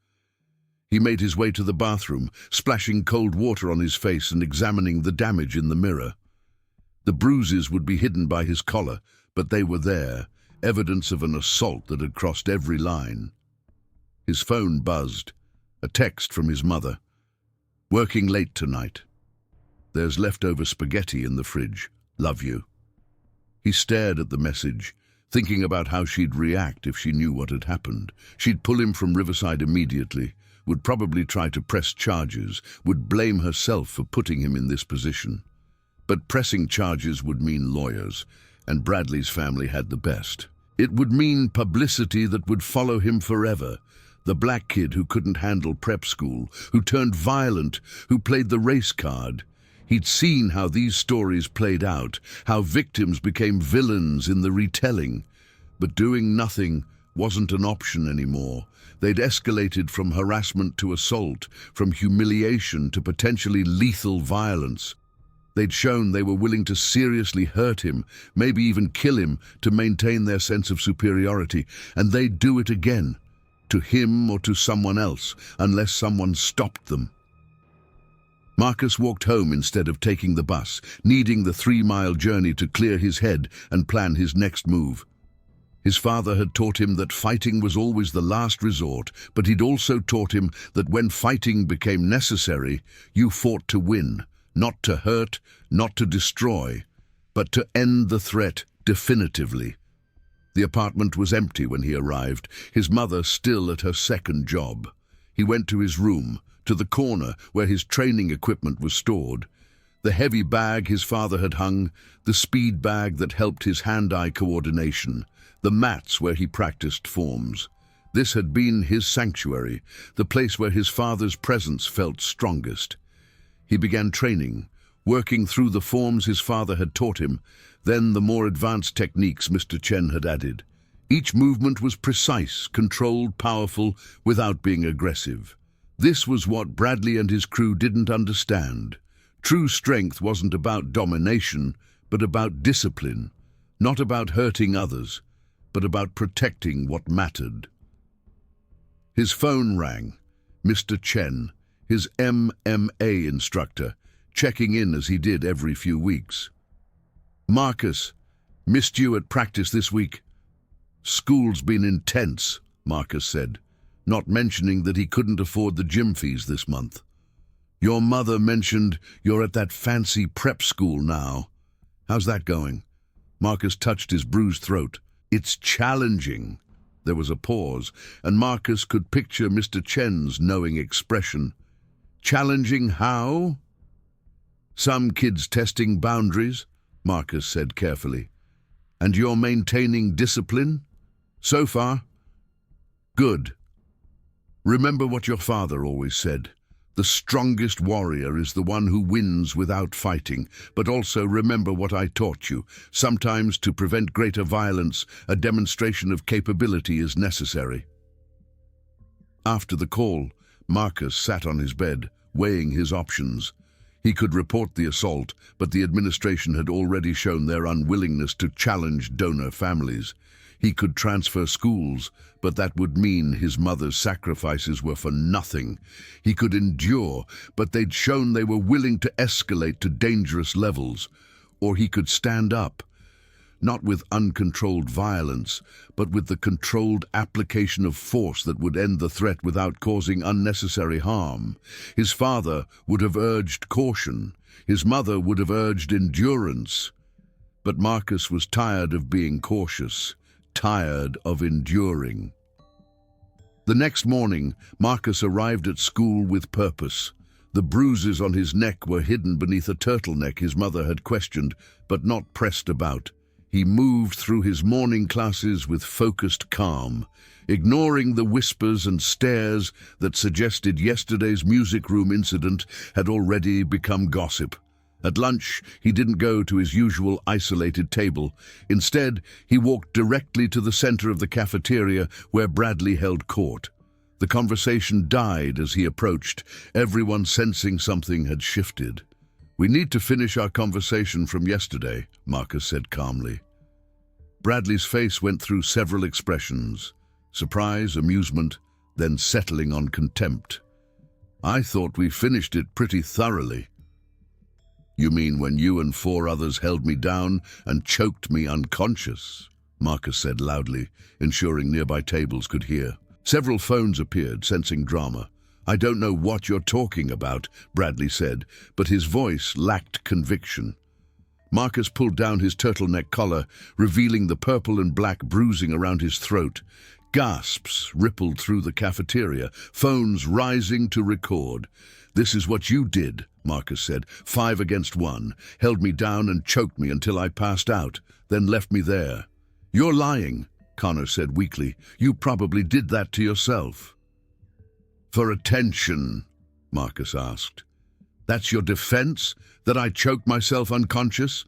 He made his way to the bathroom, splashing cold water on his face and examining the damage in the mirror. The bruises would be hidden by his collar, but they were there, evidence of an assault that had crossed every line. His phone buzzed, a text from his mother. "Working late tonight. There's leftover spaghetti in the fridge. Love you." He stared at the message, thinking about how she'd react if she knew what had happened. She'd pull him from Riverside immediately, would probably try to press charges, would blame herself for putting him in this position. But pressing charges would mean lawyers, and Bradley's family had the best. It would mean publicity that would follow him forever. The black kid who couldn't handle prep school, who turned violent, who played the race card. He'd seen how these stories played out, how victims became villains in the retelling. But doing nothing wasn't an option anymore. They'd escalated from harassment to assault, from humiliation to potentially lethal violence. They'd shown they were willing to seriously hurt him, maybe even kill him, to maintain their sense of superiority, and they'd do it again, to him or to someone else, unless someone stopped them. Marcus walked home instead of taking the bus, needing the 3-mile journey to clear his head and plan his next move. His father had taught him that fighting was always the last resort, but he'd also taught him that when fighting became necessary, you fought to win. Not to hurt, not to destroy, but to end the threat definitively. The apartment was empty when he arrived, his mother still at her second job. He went to his room, to the corner where his training equipment was stored. The heavy bag his father had hung, the speed bag that helped his hand-eye coordination, the mats where he practiced forms. This had been his sanctuary, the place where his father's presence felt strongest. He began training, working through the forms his father had taught him, then the more advanced techniques Mr. Chen had added. Each movement was precise, controlled, powerful, without being aggressive. This was what Bradley and his crew didn't understand. True strength wasn't about domination, but about discipline. Not about hurting others, but about protecting what mattered. His phone rang. Mr. Chen, his MMA instructor, checking in as he did every few weeks. "Marcus, missed you at practice this week." "School's been intense," Marcus said, not mentioning that he couldn't afford the gym fees this month. "Your mother mentioned you're at that fancy prep school now. How's that going?" Marcus touched his bruised throat. "It's challenging." There was a pause, and Marcus could picture Mr. Chen's knowing expression. "Challenging how?" "Some kids testing boundaries," Marcus said carefully. "And you're maintaining discipline?" "So far." "Good. Remember what your father always said. The strongest warrior is the one who wins without fighting, but also remember what I taught you. Sometimes, to prevent greater violence, a demonstration of capability is necessary." After the call, Marcus sat on his bed, weighing his options. He could report the assault, but the administration had already shown their unwillingness to challenge donor families. He could transfer schools, but that would mean his mother's sacrifices were for nothing. He could endure, but they'd shown they were willing to escalate to dangerous levels. Or he could stand up, not with uncontrolled violence, but with the controlled application of force that would end the threat without causing unnecessary harm. His father would have urged caution. His mother would have urged endurance. But Marcus was tired of being cautious, tired of enduring. The next morning, Marcus arrived at school with purpose. The bruises on his neck were hidden beneath a turtleneck his mother had questioned, but not pressed about. He moved through his morning classes with focused calm, ignoring the whispers and stares that suggested yesterday's music room incident had already become gossip. At lunch, he didn't go to his usual isolated table. Instead, he walked directly to the center of the cafeteria where Bradley held court. The conversation died as he approached, everyone sensing something had shifted. "We need to finish our conversation from yesterday," Marcus said calmly. Bradley's face went through several expressions: surprise, amusement, then settling on contempt. "I thought we finished it pretty thoroughly." "You mean when you and 4 others held me down and choked me unconscious?" Marcus said loudly, ensuring nearby tables could hear. Several phones appeared, sensing drama. "I don't know what you're talking about," Bradley said, but his voice lacked conviction. Marcus pulled down his turtleneck collar, revealing the purple and black bruising around his throat. Gasps rippled through the cafeteria, phones rising to record. "This is what you did," Marcus said. 5 against 1. Held me down and choked me until I passed out, then left me there. "You're lying," Connor said weakly. "You probably did that to yourself." "For attention?" Marcus asked. "That's your defense? That I choked myself unconscious?"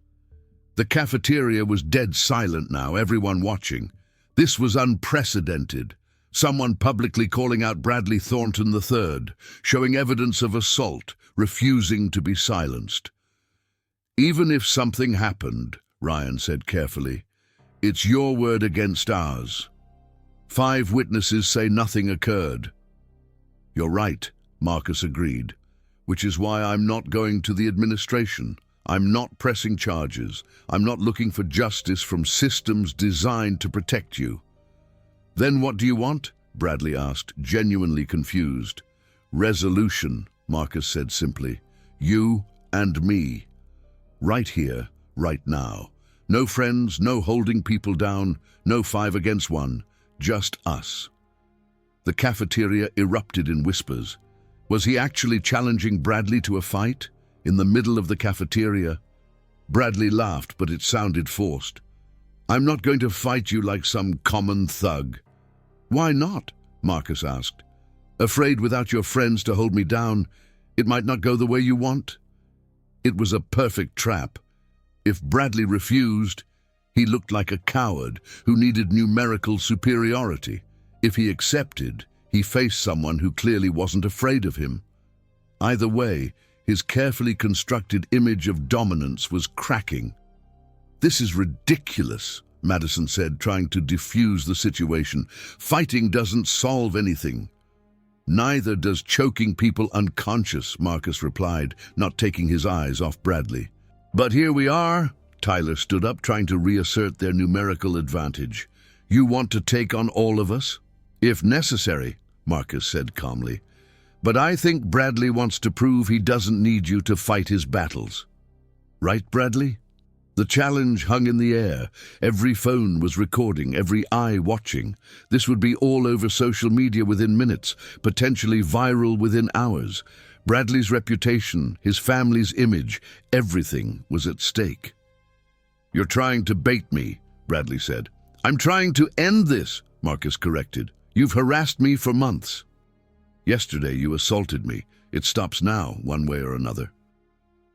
The cafeteria was dead silent now, everyone watching. This was unprecedented. Someone publicly calling out Bradley Thornton III, showing evidence of assault, refusing to be silenced. "Even if something happened," Ryan said carefully, "it's your word against ours. 5 witnesses say nothing occurred." "You're right," Marcus agreed, "which is why I'm not going to the administration. I'm not pressing charges. I'm not looking for justice from systems designed to protect you." "Then what do you want?" Bradley asked, genuinely confused. "Resolution," Marcus said simply. "You and me. Right here, right now. No friends, no holding people down, no 5 against 1. Just us." The cafeteria erupted in whispers. Was he actually challenging Bradley to a fight? In the middle of the cafeteria? Bradley laughed, but it sounded forced. "I'm not going to fight you like some common thug." "Why not?" Marcus asked. "Afraid without your friends to hold me down, it might not go the way you want?" It was a perfect trap. If Bradley refused, he looked like a coward who needed numerical superiority. If he accepted, he faced someone who clearly wasn't afraid of him. Either way, his carefully constructed image of dominance was cracking. "This is ridiculous," Madison said, trying to defuse the situation. "Fighting doesn't solve anything." "Neither does choking people unconscious," Marcus replied, not taking his eyes off Bradley. "But here we are." Tyler stood up, trying to reassert their numerical advantage. "You want to take on all of us?" "If necessary," Marcus said calmly. "But I think Bradley wants to prove he doesn't need you to fight his battles." "Right, Bradley?" The challenge hung in the air. Every phone was recording, every eye watching. This would be all over social media within minutes, potentially viral within hours. Bradley's reputation, his family's image, everything was at stake. "You're trying to bait me," Bradley said. "I'm trying to end this," Marcus corrected. "You've harassed me for months. Yesterday you assaulted me. It stops now, one way or another."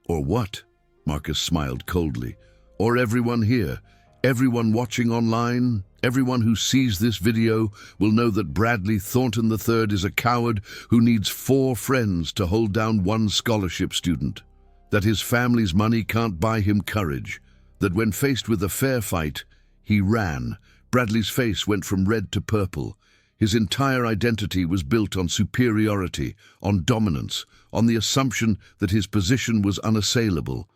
"Or what?" Marcus smiled coldly. "Or everyone here, everyone watching online, everyone who sees this video will know that Bradley Thornton III is a coward who needs 4 friends to hold down 1 scholarship student. That his family's money can't buy him courage. That when faced with a fair fight, he ran, Bradley's face went from red to purple. His entire identity was built on superiority, on dominance, on the assumption that his position was unassailable.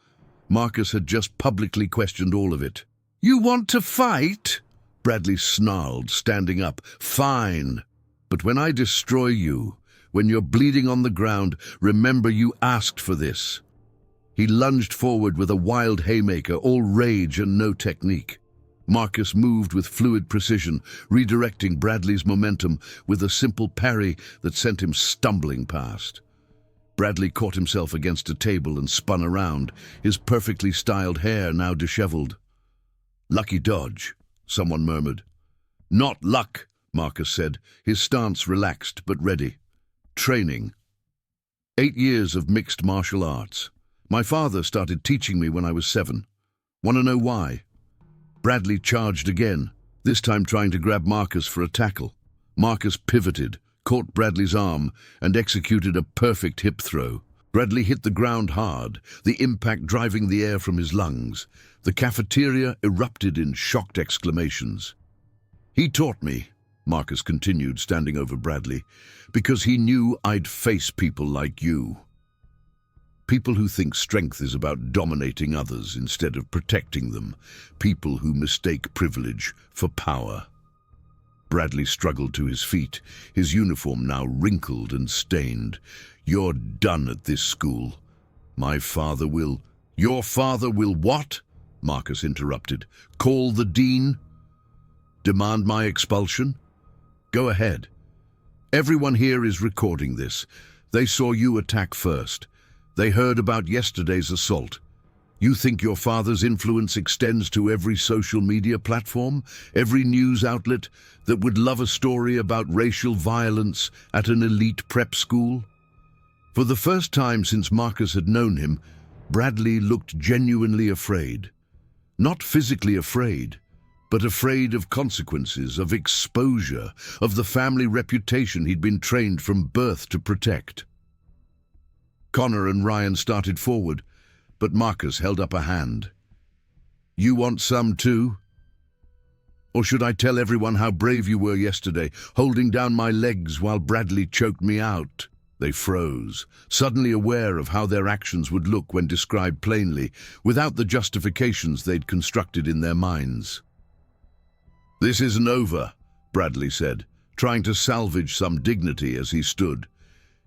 Marcus had just publicly questioned all of it. "You want to fight?" Bradley snarled, standing up. "Fine. But when I destroy you, when you're bleeding on the ground, remember you asked for this." He lunged forward with a wild haymaker, all rage and no technique. Marcus moved with fluid precision, redirecting Bradley's momentum with a simple parry that sent him stumbling past. Bradley caught himself against a table and spun around, his perfectly styled hair now disheveled. "Lucky dodge," someone murmured. "Not luck," Marcus said, his stance relaxed but ready. "Training. 8 years of mixed martial arts. My father started teaching me when I was 7. Want to know why?" Bradley charged again, this time trying to grab Marcus for a tackle. Marcus pivoted, caught Bradley's arm, and executed a perfect hip throw. Bradley hit the ground hard, the impact driving the air from his lungs. The cafeteria erupted in shocked exclamations. "He taught me," Marcus continued, standing over Bradley, "because he knew I'd face people like you. People who think strength is about dominating others instead of protecting them. People who mistake privilege for power." Bradley struggled to his feet, his uniform now wrinkled and stained. "You're done at this school. My father will—" "Your father will what?" Marcus interrupted. "Call the dean? Demand my expulsion? Go ahead. Everyone here is recording this. They saw you attack first. They heard about yesterday's assault. You think your father's influence extends to every social media platform, every news outlet that would love a story about racial violence at an elite prep school?" For the first time since Marcus had known him, Bradley looked genuinely afraid. Not physically afraid, but afraid of consequences, of exposure, of the family reputation he'd been trained from birth to protect. Connor and Ryan started forward, but Marcus held up a hand. "You want some too? Or should I tell everyone how brave you were yesterday, holding down my legs while Bradley choked me out?" They froze, suddenly aware of how their actions would look when described plainly, without the justifications they'd constructed in their minds. "This isn't over," Bradley said, trying to salvage some dignity as he stood.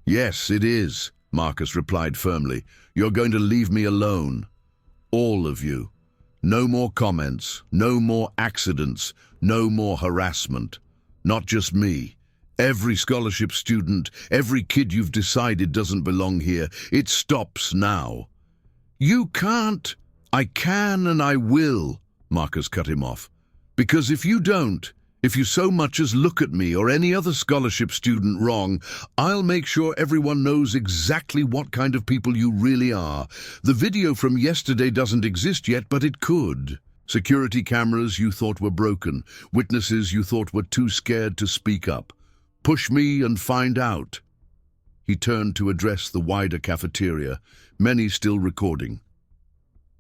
"Yes, it is," Marcus replied firmly. "You're going to leave me alone. All of you. No more comments, no more accidents, no more harassment. Not just me. Every scholarship student, every kid you've decided doesn't belong here. It stops now." "You can't." "I can and I will," Marcus cut him off. "Because if you don't, if you so much as look at me or any other scholarship student wrong, I'll make sure everyone knows exactly what kind of people you really are. The video from yesterday doesn't exist yet, but it could. Security cameras you thought were broken, witnesses you thought were too scared to speak up. Push me and find out." He turned to address the wider cafeteria, many still recording.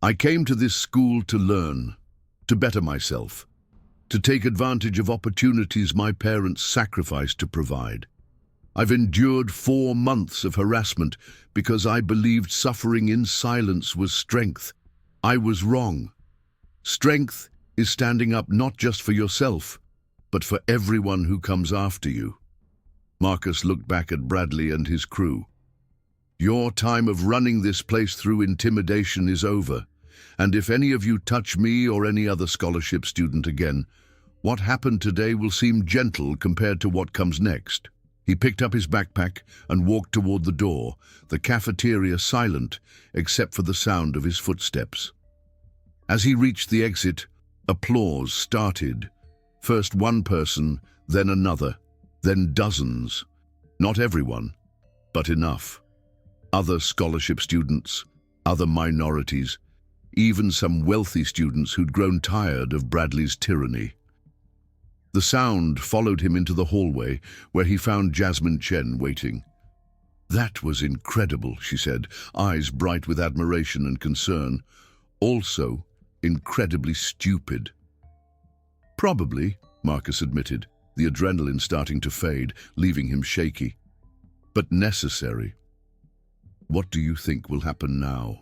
"I came to this school to learn, to better myself, to take advantage of opportunities my parents sacrificed to provide. I've endured 4 months of harassment because I believed suffering in silence was strength. I was wrong. Strength is standing up not just for yourself, but for everyone who comes after you." Marcus looked back at Bradley and his crew. "Your time of running this place through intimidation is over. And if any of you touch me or any other scholarship student again, what happened today will seem gentle compared to what comes next." He picked up his backpack and walked toward the door, the cafeteria silent except for the sound of his footsteps. As he reached the exit, applause started. First one person, then another, then dozens. Not everyone, but enough. Other scholarship students, other minorities, even some wealthy students who'd grown tired of Bradley's tyranny. The sound followed him into the hallway, where he found Jasmine Chen waiting. "That was incredible," she said, eyes bright with admiration and concern. "Also, incredibly stupid." Probably, Marcus admitted, the adrenaline starting to fade, leaving him shaky. But necessary. What do you think will happen now?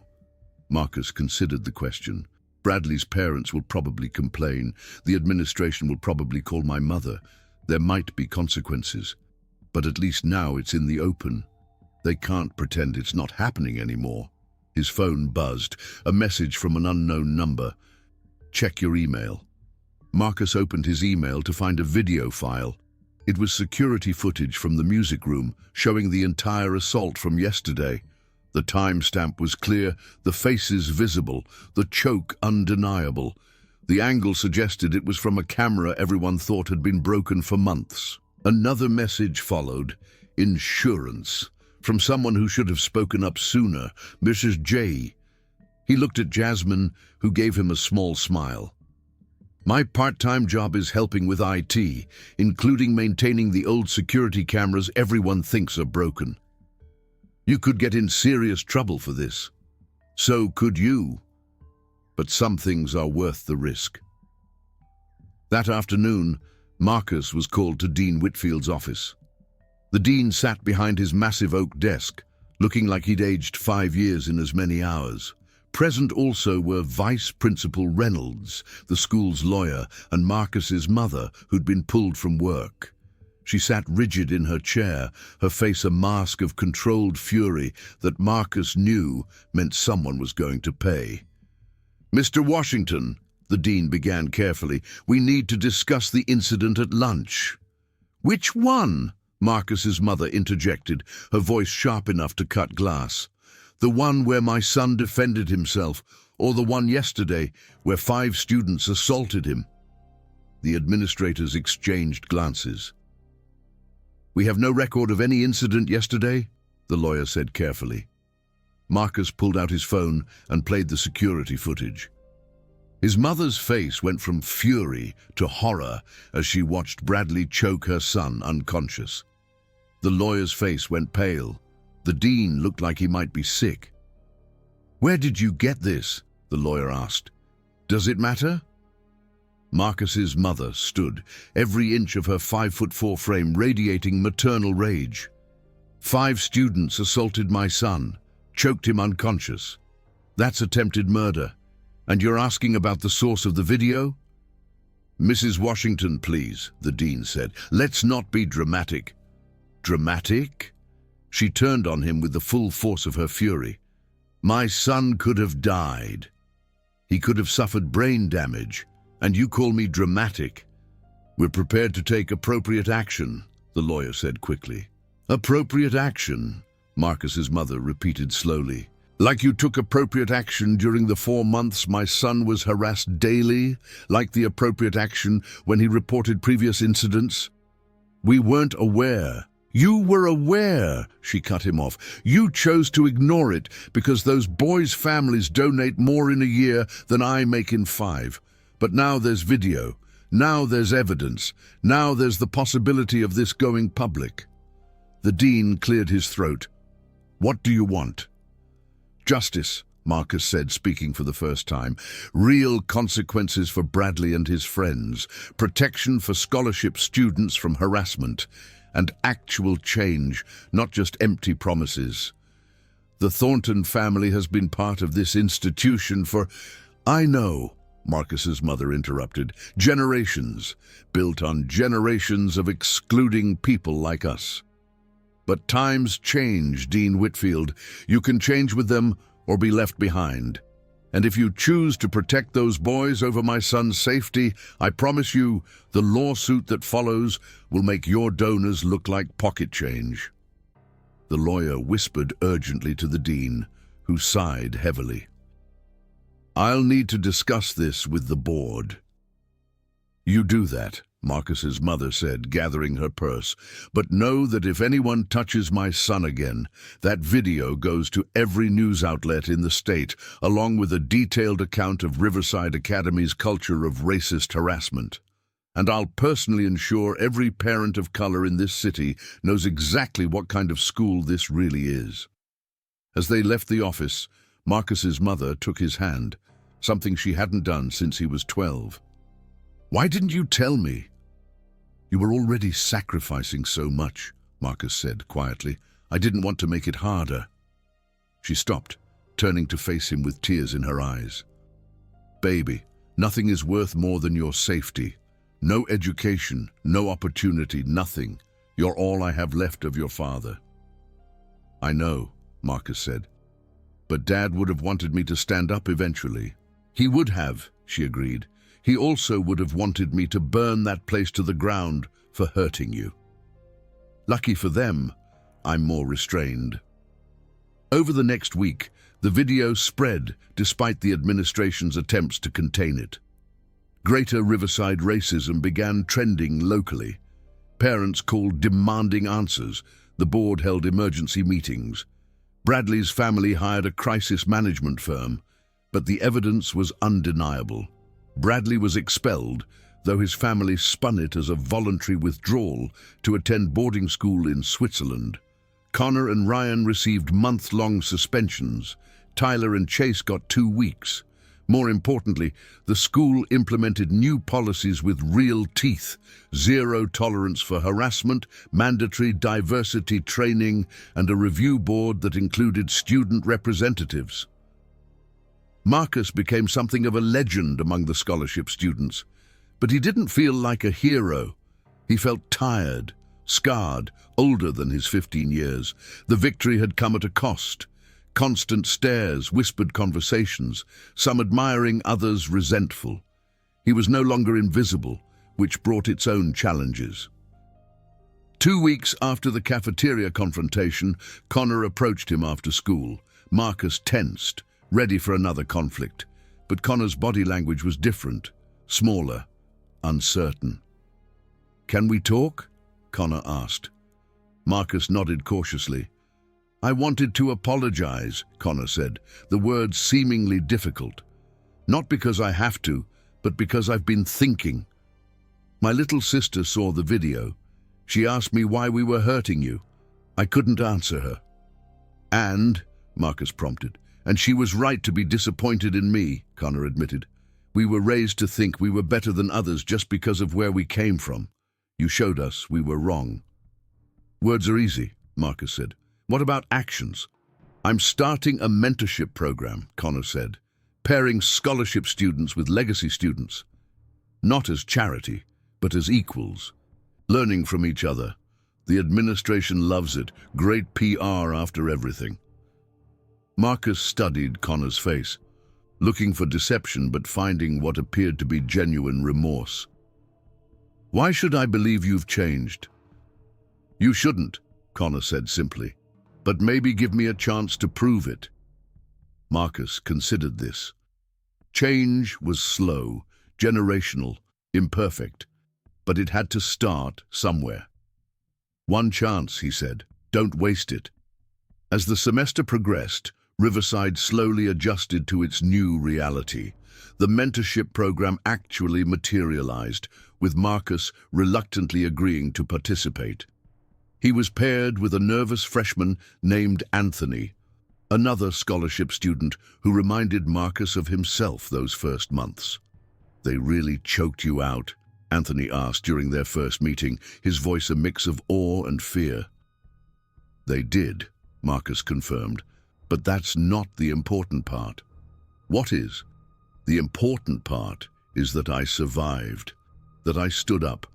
Marcus considered the question. Bradley's parents will probably complain. The administration will probably call my mother. There might be consequences. But at least now it's in the open. They can't pretend it's not happening anymore. His phone buzzed, a message from an unknown number. Check your email. Marcus opened his email to find a video file. It was security footage from the music room, showing the entire assault from yesterday. The timestamp was clear, the faces visible, the choke undeniable. The angle suggested it was from a camera everyone thought had been broken for months. Another message followed. Insurance. From someone who should have spoken up sooner, Mrs. J. He looked at Jasmine, who gave him a small smile. My part-time job is helping with IT, including maintaining the old security cameras everyone thinks are broken. You could get in serious trouble for this. So could you. But some things are worth the risk. That afternoon, Marcus was called to Dean Whitfield's office. The dean sat behind his massive oak desk, looking like he'd aged 5 years in as many hours. Present also were Vice Principal Reynolds, the school's lawyer, and Marcus's mother, who'd been pulled from work. She sat rigid in her chair, her face a mask of controlled fury that Marcus knew meant someone was going to pay. Mr. Washington, the dean began carefully, we need to discuss the incident at lunch. Which one? Marcus's mother interjected, her voice sharp enough to cut glass. The one where my son defended himself, or the one yesterday where 5 students assaulted him? The administrators exchanged glances. We have no record of any incident yesterday, the lawyer said carefully. Marcus pulled out his phone and played the security footage. His mother's face went from fury to horror as she watched Bradley choke her son unconscious. The lawyer's face went pale. The dean looked like he might be sick. Where did you get this? The lawyer asked. Does it matter? Marcus's mother stood, every inch of her 5'4" frame radiating maternal rage. 5 students assaulted my son, choked him unconscious. That's attempted murder. And you're asking about the source of the video? Mrs. Washington, please, the dean said. Let's not be dramatic. Dramatic? She turned on him with the full force of her fury. My son could have died. He could have suffered brain damage. And you call me dramatic? We're prepared to take appropriate action, the lawyer said quickly. Appropriate action, Marcus's mother repeated slowly. Like you took appropriate action during the 4 months my son was harassed daily, like the appropriate action when he reported previous incidents? We weren't aware. You were aware, she cut him off. You chose to ignore it because those boys' families donate more in a year than I make in 5. But now there's video. Now there's evidence. Now there's the possibility of this going public. The dean cleared his throat. What do you want? Justice, Marcus said, speaking for the first time. Real consequences for Bradley and his friends. Protection for scholarship students from harassment. And actual change, not just empty promises. The Thornton family has been part of this institution for... I know, Marcus's mother interrupted. Generations, built on generations of excluding people like us. But times change, Dean Whitfield. You can change with them or be left behind. And if you choose to protect those boys over my son's safety, I promise you the lawsuit that follows will make your donors look like pocket change. The lawyer whispered urgently to the dean, who sighed heavily. I'll need to discuss this with the board. You do that, Marcus's mother said, gathering her purse. But know that if anyone touches my son again, that video goes to every news outlet in the state, along with a detailed account of Riverside Academy's culture of racist harassment. And I'll personally ensure every parent of color in this city knows exactly what kind of school this really is. As they left the office, Marcus's mother took his hand, something she hadn't done since he was 12. Why didn't you tell me? You were already sacrificing so much, Marcus said quietly. I didn't want to make it harder. She stopped, turning to face him with tears in her eyes. Baby, nothing is worth more than your safety. No education, no opportunity, nothing. You're all I have left of your father. I know, Marcus said. But Dad would have wanted me to stand up eventually. He would have, she agreed. He also would have wanted me to burn that place to the ground for hurting you. Lucky for them, I'm more restrained. Over the next week, the video spread despite the administration's attempts to contain it. Greater Riverside racism began trending locally. Parents called demanding answers. The board held emergency meetings. Bradley's family hired a crisis management firm, but the evidence was undeniable. Bradley was expelled, though his family spun it as a voluntary withdrawal to attend boarding school in Switzerland. Connor and Ryan received month-long suspensions. Tyler and Chase got 2 weeks. More importantly, the school implemented new policies with real teeth: zero tolerance for harassment, mandatory diversity training, and a review board that included student representatives. Marcus became something of a legend among the scholarship students, but he didn't feel like a hero. He felt tired, scarred, older than his 15 years. The victory had come at a cost. Constant stares, whispered conversations, some admiring, others resentful. He was no longer invisible, which brought its own challenges. 2 weeks after the cafeteria confrontation, Connor approached him after school. Marcus tensed, ready for another conflict. But Connor's body language was different, smaller, uncertain. "Can we talk?" Connor asked. Marcus nodded cautiously. "I wanted to apologize," Connor said, the words seemingly difficult. "Not because I have to, but because I've been thinking. My little sister saw the video. She asked me why we were hurting you. I couldn't answer her." "And," Marcus prompted, "and she was right to be disappointed in me," Connor admitted. "We were raised to think we were better than others just because of where we came from. You showed us we were wrong." "Words are easy," Marcus said. "What about actions?" "I'm starting a mentorship program," Connor said, "pairing scholarship students with legacy students. Not as charity, but as equals. Learning from each other. The administration loves it. Great PR after everything." Marcus studied Connor's face, looking for deception but finding what appeared to be genuine remorse. "Why should I believe you've changed?" "You shouldn't," Connor said simply. "But maybe give me a chance to prove it." Marcus considered this. Change was slow, generational, imperfect, but it had to start somewhere. "One chance," he said. "Don't waste it." As the semester progressed, Riverside slowly adjusted to its new reality. The mentorship program actually materialized, with Marcus reluctantly agreeing to participate. He was paired with a nervous freshman named Anthony, another scholarship student who reminded Marcus of himself those first months. "They really choked you out?" Anthony asked during their first meeting, his voice a mix of awe and fear. "They did," Marcus confirmed, "but that's not the important part." "What is?" "The important part is that I survived, that I stood up,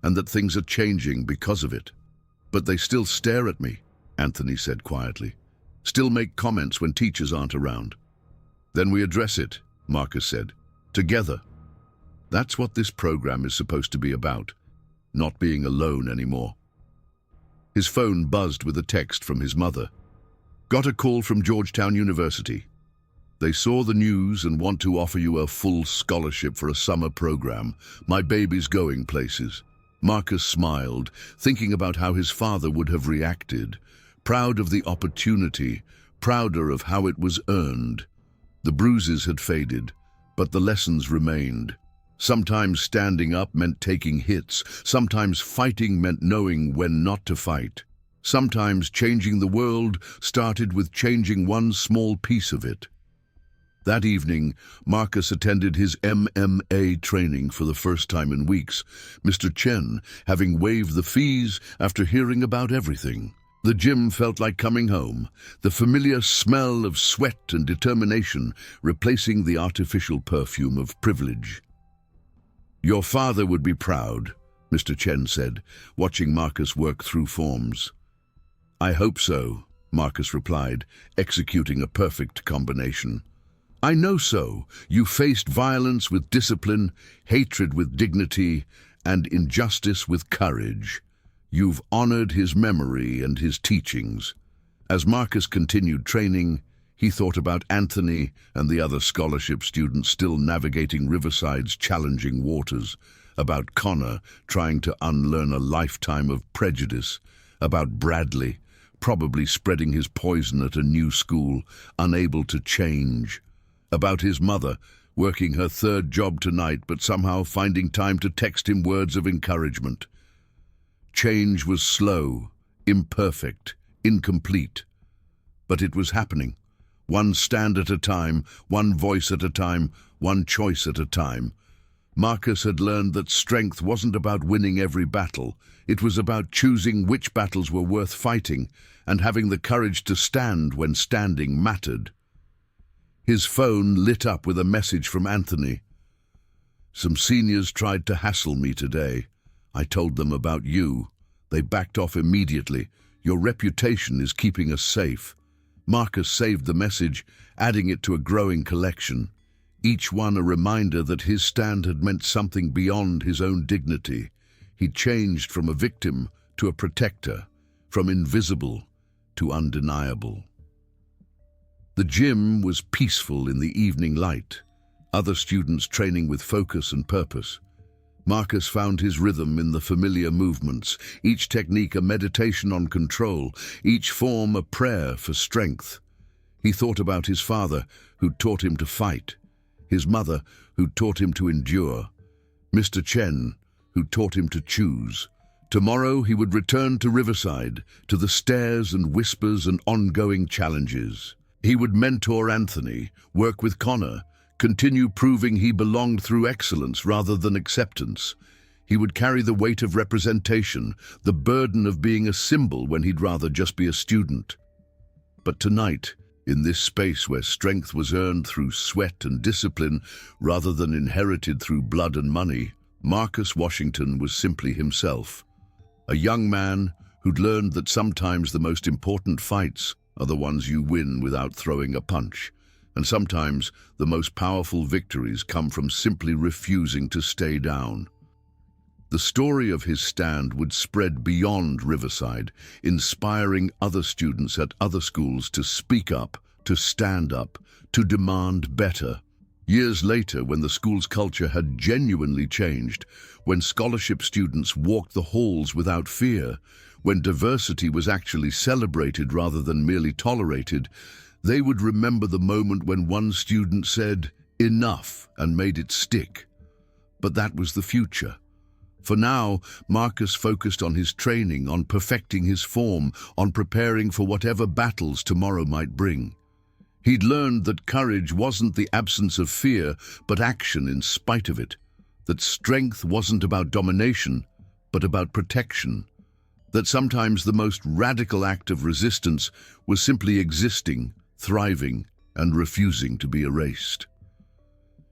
and that things are changing because of it." "But they still stare at me," Anthony said quietly. "Still make comments when teachers aren't around." "Then we address it," Marcus said. "Together." That's what this program is supposed to be about, not being alone anymore. His phone buzzed with a text from his mother. "Got a call from Georgetown University. They saw the news and want to offer you a full scholarship for a summer program. My baby's going places." Marcus smiled, thinking about how his father would have reacted, proud of the opportunity, prouder of how it was earned. The bruises had faded, but the lessons remained. Sometimes standing up meant taking hits, sometimes fighting meant knowing when not to fight. Sometimes changing the world started with changing one small piece of it. That evening, Marcus attended his MMA training for the first time in weeks, Mr. Chen having waived the fees after hearing about everything. The gym felt like coming home, the familiar smell of sweat and determination replacing the artificial perfume of privilege. "Your father would be proud," Mr. Chen said, watching Marcus work through forms. "I hope so," Marcus replied, executing a perfect combination. "I know so. You faced violence with discipline, hatred with dignity, and injustice with courage. You've honored his memory and his teachings." As Marcus continued training, he thought about Anthony and the other scholarship students still navigating Riverside's challenging waters, about Connor trying to unlearn a lifetime of prejudice, about Bradley probably spreading his poison at a new school, unable to change, about his mother working her third job tonight but somehow finding time to text him words of encouragement. Change was slow, imperfect, incomplete, but it was happening. One stand at a time, one voice at a time, one choice at a time. Marcus had learned that strength wasn't about winning every battle. It was about choosing which battles were worth fighting and having the courage to stand when standing mattered. His phone lit up with a message from Anthony. "Some seniors tried to hassle me today. I told them about you. They backed off immediately. Your reputation is keeping us safe." Marcus saved the message, adding it to a growing collection. Each one a reminder that his stand had meant something beyond his own dignity. He changed from a victim to a protector, from invisible to undeniable. The gym was peaceful in the evening light, other students training with focus and purpose. Marcus found his rhythm in the familiar movements, each technique a meditation on control, each form a prayer for strength. He thought about his father, who taught him to fight, his mother, who taught him to endure, Mr. Chen, who taught him to choose. Tomorrow he would return to Riverside, to the stares and whispers and ongoing challenges. He would mentor Anthony, work with Connor, continue proving he belonged through excellence rather than acceptance. He would carry the weight of representation, the burden of being a symbol when he'd rather just be a student. But tonight, in this space where strength was earned through sweat and discipline rather than inherited through blood and money, Marcus Washington was simply himself. A young man who'd learned that sometimes the most important fights are the ones you win without throwing a punch, and sometimes the most powerful victories come from simply refusing to stay down. The story of his stand would spread beyond Riverside, inspiring other students at other schools to speak up, to stand up, to demand better. Years later, when the school's culture had genuinely changed, when scholarship students walked the halls without fear, when diversity was actually celebrated rather than merely tolerated, they would remember the moment when one student said, "Enough," and made it stick. But that was the future. For now, Marcus focused on his training, on perfecting his form, on preparing for whatever battles tomorrow might bring. He'd learned that courage wasn't the absence of fear, but action in spite of it. That strength wasn't about domination, but about protection. That sometimes the most radical act of resistance was simply existing, thriving, and refusing to be erased.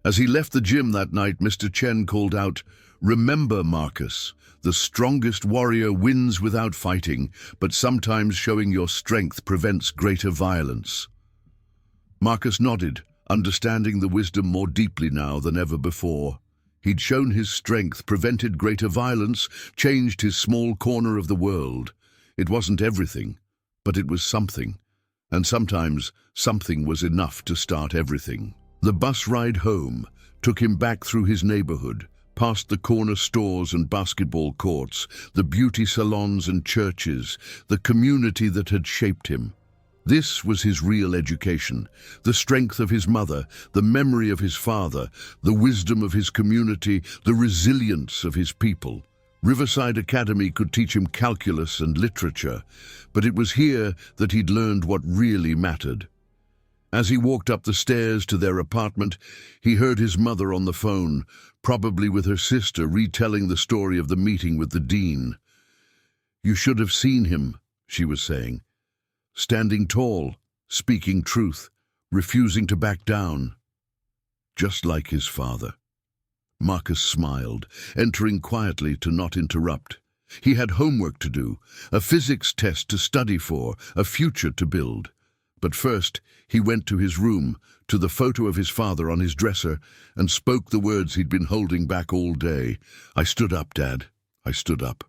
As he left the gym that night, Mr. Chen called out, "Remember, Marcus, the strongest warrior wins without fighting, but sometimes showing your strength prevents greater violence." Marcus nodded, understanding the wisdom more deeply now than ever before. He'd shown his strength, prevented greater violence, changed his small corner of the world. It wasn't everything, but it was something. And sometimes something was enough to start everything. The bus ride home took him back through his neighborhood, past the corner stores and basketball courts, the beauty salons and churches, the community that had shaped him. This was his real education, the strength of his mother, the memory of his father, the wisdom of his community, the resilience of his people. Riverside Academy could teach him calculus and literature, but it was here that he'd learned what really mattered. As he walked up the stairs to their apartment, he heard his mother on the phone, probably with her sister, retelling the story of the meeting with the dean. "You should have seen him," she was saying. "Standing tall, speaking truth, refusing to back down. Just like his father." Marcus smiled, entering quietly to not interrupt. He had homework to do, a physics test to study for, a future to build. But first, he went to his room, to the photo of his father on his dresser, and spoke the words he'd been holding back all day. "I stood up, Dad. I stood up."